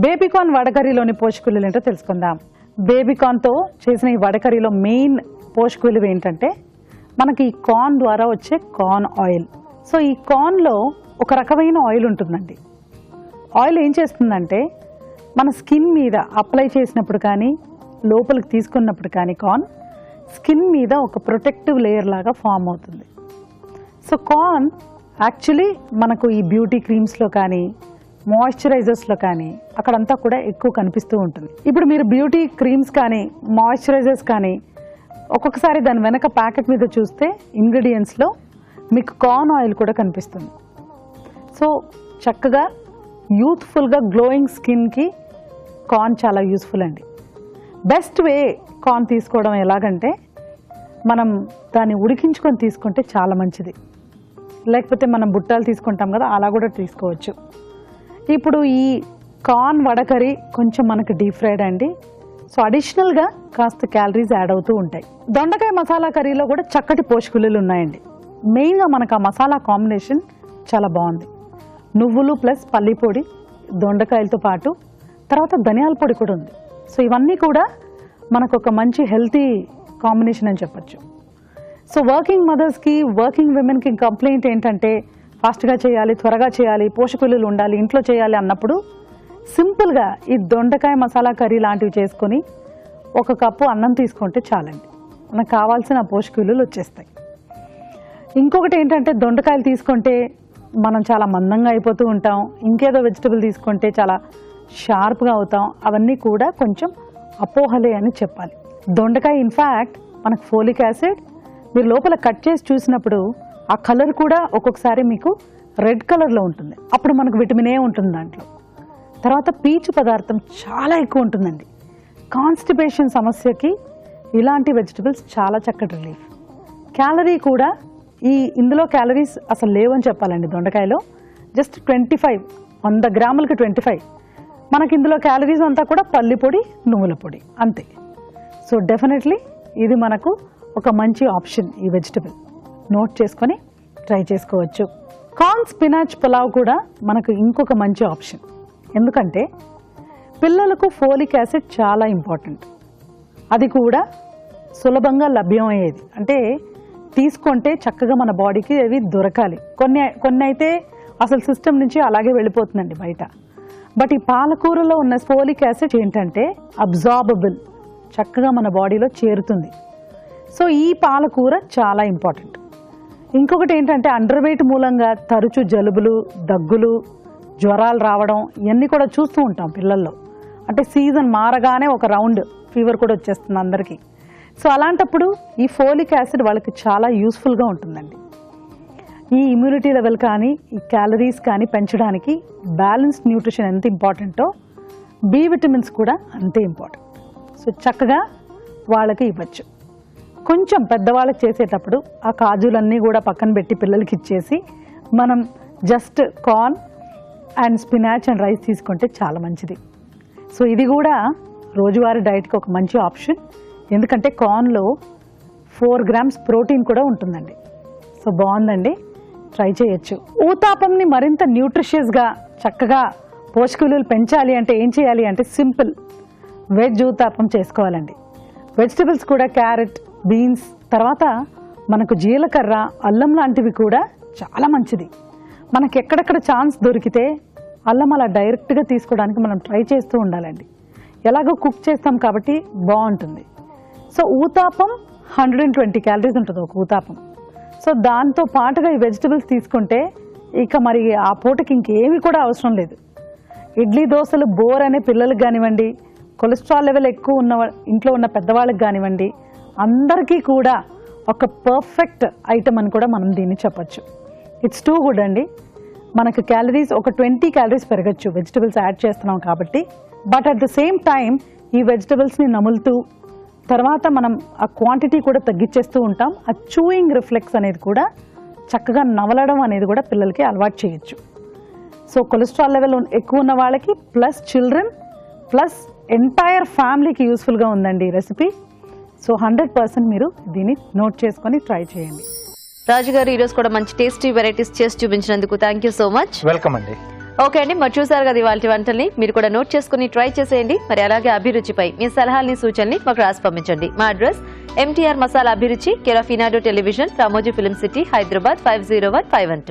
బేబీకార్న్ వడకర్రీలోని పోషక విలువలు ఏంటో తెలుసుకుందాం. బేబీకార్న్తో చేసిన ఈ వడకర్రీలో మెయిన్ పోషక విలువ ఏంటంటే మనకి ఈ కార్న్ ద్వారా వచ్చే కార్న్ ఆయిల్. సో ఈ కార్న్లో ఒక రకమైన ఆయిల్ ఉంటుందండి. ఆయిల్ ఏం చేస్తుందంటే మన స్కిన్ మీద అప్లై చేసినప్పుడు కానీ లోపలికి తీసుకున్నప్పుడు కానీ కార్న్ స్కిన్ మీద ఒక ప్రొటెక్టివ్ లేయర్ లాగా ఫామ్ అవుతుంది. సో కార్న్ యాక్చువల్లీ మనకు ఈ బ్యూటీ క్రీమ్స్లో కానీ మాయిశ్చరైజర్స్లో కానీ అక్కడంతా కూడా ఎక్కువ కనిపిస్తూ ఉంటుంది. ఇప్పుడు మీరు బ్యూటీ క్రీమ్స్ కానీ మాయిశ్చరైజర్స్ కానీ ఒక్కొక్కసారి దాని వెనక ప్యాకెట్ మీద చూస్తే ఇంగ్రీడియంట్స్లో మీకు కార్న్ ఆయిల్ కూడా కనిపిస్తుంది. సో చక్కగా యూత్ఫుల్గా గ్లోయింగ్ స్కిన్కి కార్న్ చాలా యూస్ఫుల్ అండి. బెస్ట్ వే కార్న్ తీసుకోవడం ఎలాగంటే మనం దాన్ని ఉడికించుకొని తీసుకుంటే చాలా మంచిది. లేకపోతే మనం బుట్టాలు తీసుకుంటాం కదా, అలా కూడా తీసుకోవచ్చు. ఇప్పుడు ఈ కార్న్ వడకర్రీ కొంచెం మనకు డీప్ ఫ్రైడ్ అండి. సో అడిషనల్గా కాస్త క్యాలరీస్ యాడ్ అవుతూ ఉంటాయి. దొండకాయ మసాలా కర్రీలో కూడా చక్కటి పోషక విలువలు ఉన్నాయండి. మెయిన్గా మనకు ఆ మసాలా కాంబినేషన్ చాలా బాగుంది. నువ్వులు ప్లస్ పల్లి పొడి, దొండకాయలతో పాటు తర్వాత ధనియాల పొడి కూడా ఉంది. సో ఇవన్నీ కూడా మనకు ఒక మంచి హెల్తీ కాంబినేషన్ అని చెప్పచ్చు. సో వర్కింగ్ మదర్స్కి, వర్కింగ్ విమెన్కి కంప్లైంట్ ఏంటంటే ఫాస్ట్గా చేయాలి, త్వరగా చేయాలి, పోషక విలువలు ఉండాలి, ఇంట్లో చేయాలి అన్నప్పుడు సింపుల్గా ఈ దొండకాయ మసాలా కర్రీ లాంటివి చేసుకొని 1 కప్పు అన్నం తీసుకుంటే చాలండి. మనకు కావాల్సిన పోషక విలువలు వచ్చేస్తాయి. ఇంకొకటి ఏంటంటే దొండకాయలు తీసుకుంటే మనం చాలా మందంగా అయిపోతూ ఉంటాం. ఇంకేదో వెజిటబుల్ తీసుకుంటే చాలా షార్ప్గా అవుతాం. అవన్నీ కూడా కొంచెం అపోహలే అని చెప్పాలి. దొండకాయ ఇన్ఫ్యాక్ట్ మనకు ఫోలిక్ యాసిడ్, మీరు లోపల కట్ చేసి చూసినప్పుడు ఆ కలర్ కూడా ఒక్కొక్కసారి మీకు రెడ్ కలర్లో ఉంటుంది. అప్పుడు మనకు విటమిన్ ఏ ఉంటుంది దాంట్లో. తర్వాత పీచు పదార్థం చాలా ఎక్కువ ఉంటుందండి. కాన్స్టిపేషన్ సమస్యకి ఇలాంటి వెజిటబుల్స్ చాలా చక్కటి రిలీఫ్. క్యాలరీ కూడా ఇందులో క్యాలరీస్ అసలు లేవని చెప్పాలండి. దొండకాయలో జస్ట్ 25, 100 గ్రాములకి 25. మనకి ఇందులో క్యాలరీస్ అంతా కూడా పల్లి పొడి, నువ్వుల పొడి అంతే. సో డెఫినెట్లీ ఇది మనకు ఒక మంచి ఆప్షన్. ఈ వెజిటబుల్ నోట్ చేసుకొని ట్రై చేసుకోవచ్చు. కార్న్ స్పినాచ్ పులావ్ కూడా మనకు ఇంకొక మంచి ఆప్షన్. ఎందుకంటే పిల్లలకు ఫోలిక్ యాసిడ్ చాలా ఇంపార్టెంట్. అది కూడా సులభంగా లభ్యమయ్యేది. అంటే తీసుకుంటే చక్కగా మన బాడీకి అవి దొరకాలి. కొన్ని అయితే అసలు సిస్టమ్ నుంచి అలాగే వెళ్ళిపోతుందండి బయట. బట్ ఈ పాలకూరలో ఉన్న ఫోలిక్ యాసిడ్ ఏంటంటే అబ్జార్బబుల్, చక్కగా మన బాడీలో చేరుతుంది. సో ఈ పాలకూర చాలా ఇంపార్టెంట్. ఇంకొకటి ఏంటంటే అండర్ వెయిట్ మూలంగా తరచు జలుబులు, దగ్గులు, జ్వరాలు రావడం ఇవన్నీ కూడా చూస్తూ ఉంటాం పిల్లల్లో. అంటే సీజన్ మారగానే ఒక రౌండ్ ఫీవర్ కూడా వచ్చేస్తుంది అందరికీ. సో అలాంటప్పుడు ఈ ఫోలిక్ యాసిడ్ వాళ్ళకి చాలా యూస్ఫుల్గా ఉంటుందండి. ఈ ఇమ్యూనిటీ లెవెల్ కానీ ఈ క్యాలరీస్ కానీ పెంచడానికి బ్యాలెన్స్డ్ న్యూట్రిషన్ ఎంత ఇంపార్టెంటో బి విటమిన్స్ కూడా అంతే ఇంపార్టెంట్. సో చక్కగా వాళ్ళకి ఇవ్వచ్చు. కొంచెం పెద్దవాళ్ళకి చేసేటప్పుడు ఆ కాజులన్నీ కూడా పక్కన పెట్టి పిల్లలకి ఇచ్చేసి మనం just corn and spinach and rice తీసుకుంటే చాలా మంచిది. సో ఇది కూడా రోజువారీ డైట్కి ఒక మంచి ఆప్షన్. ఎందుకంటే కార్న్లో 4 గ్రామ్స్ ప్రోటీన్ కూడా ఉంటుందండి. సో బాగుందండి, ట్రై చేయొచ్చు. ఊతాపంని మరింత న్యూట్రిషియస్గా చక్కగా పోషక విలువలు పెంచాలి అంటే ఏం చేయాలి అంటే సింపుల్ వెజ్ ఊతాపం చేసుకోవాలండి. వెజిటబుల్స్ కూడా క్యారెట్, బీన్స్, తర్వాత మనకు జీలకర్ర, అల్లం లాంటివి కూడా చాలా మంచిది. మనకి ఎక్కడెక్కడ ఛాన్స్ దొరికితే అల్లం అలా డైరెక్ట్గా తీసుకోవడానికి మనం ట్రై చేస్తూ ఉండాలండి. ఎలాగో కుక్ చేస్తాం కాబట్టి బాగుంటుంది. సో ఊతాపం 120 క్యాలరీస్ ఉంటుంది ఒక ఊతాపం. సో దాంతో పాటుగా ఈ వెజిటబుల్స్ తీసుకుంటే ఇక మరి ఆ పూటకి ఇంకేమీ కూడా అవసరం లేదు. ఇడ్లీ దోశలు బోర్ అనే పిల్లలకు కానివ్వండి, కొలెస్ట్రాల్ లెవెల్ ఎక్కువ ఉన్న ఇంట్లో ఉన్న పెద్దవాళ్ళకి కానివ్వండి, అందరికీ కూడా ఒక పర్ఫెక్ట్ ఐటమ్ అని కూడా మనం దీన్ని చెప్పచ్చు. ఇట్స్ టూ గుడ్ అండి. మనకు క్యాలరీస్ ఒక 20 క్యాలరీస్ పెరగచ్చు వెజిటబుల్స్ యాడ్ చేస్తున్నాం కాబట్టి. But at the same time ఈ వెజిటబుల్స్ని నములుతూ తర్వాత మనం ఆ క్వాంటిటీ కూడా తగ్గించేస్తూ ఉంటాం. ఆ చూయింగ్ రిఫ్లెక్స్ అనేది కూడా చక్కగా నవలడం అనేది కూడా పిల్లలకి అలవాటు చేయొచ్చు. సో కొలెస్ట్రాల్ లెవెల్ ఎక్కువ ఉన్న వాళ్ళకి ప్లస్ చిల్డ్రన్ ప్లస్ ఎంటైర్ ఫ్యామిలీకి యూస్ఫుల్గా ఉందండి ఈ రెసిపీ. సో 100% మీరు దీన్ని నోట్ చేసుకొని ట్రై చేయండి. రాజు గారు ఈరోజు కూడా మంచి టేస్టీ వెరైటీస్ చేసి చూపించినందుకు thank you so much. Welcome అండి. ఓకే అండి, మరి చూసారు కదా ఇవాళ వంటల్ని. మీరు కూడా నోట్ చేసుకుని ట్రై చేసేయండి. మరి అలాగే అభిరుచిపై మీ సలహాలని సూచనని మాకు రాసి పంపించండి. మా అడ్రస్ MTR మసాలా అభిరుచి, care of Eenadu television, Ramoji film city, Hyderabad 501512.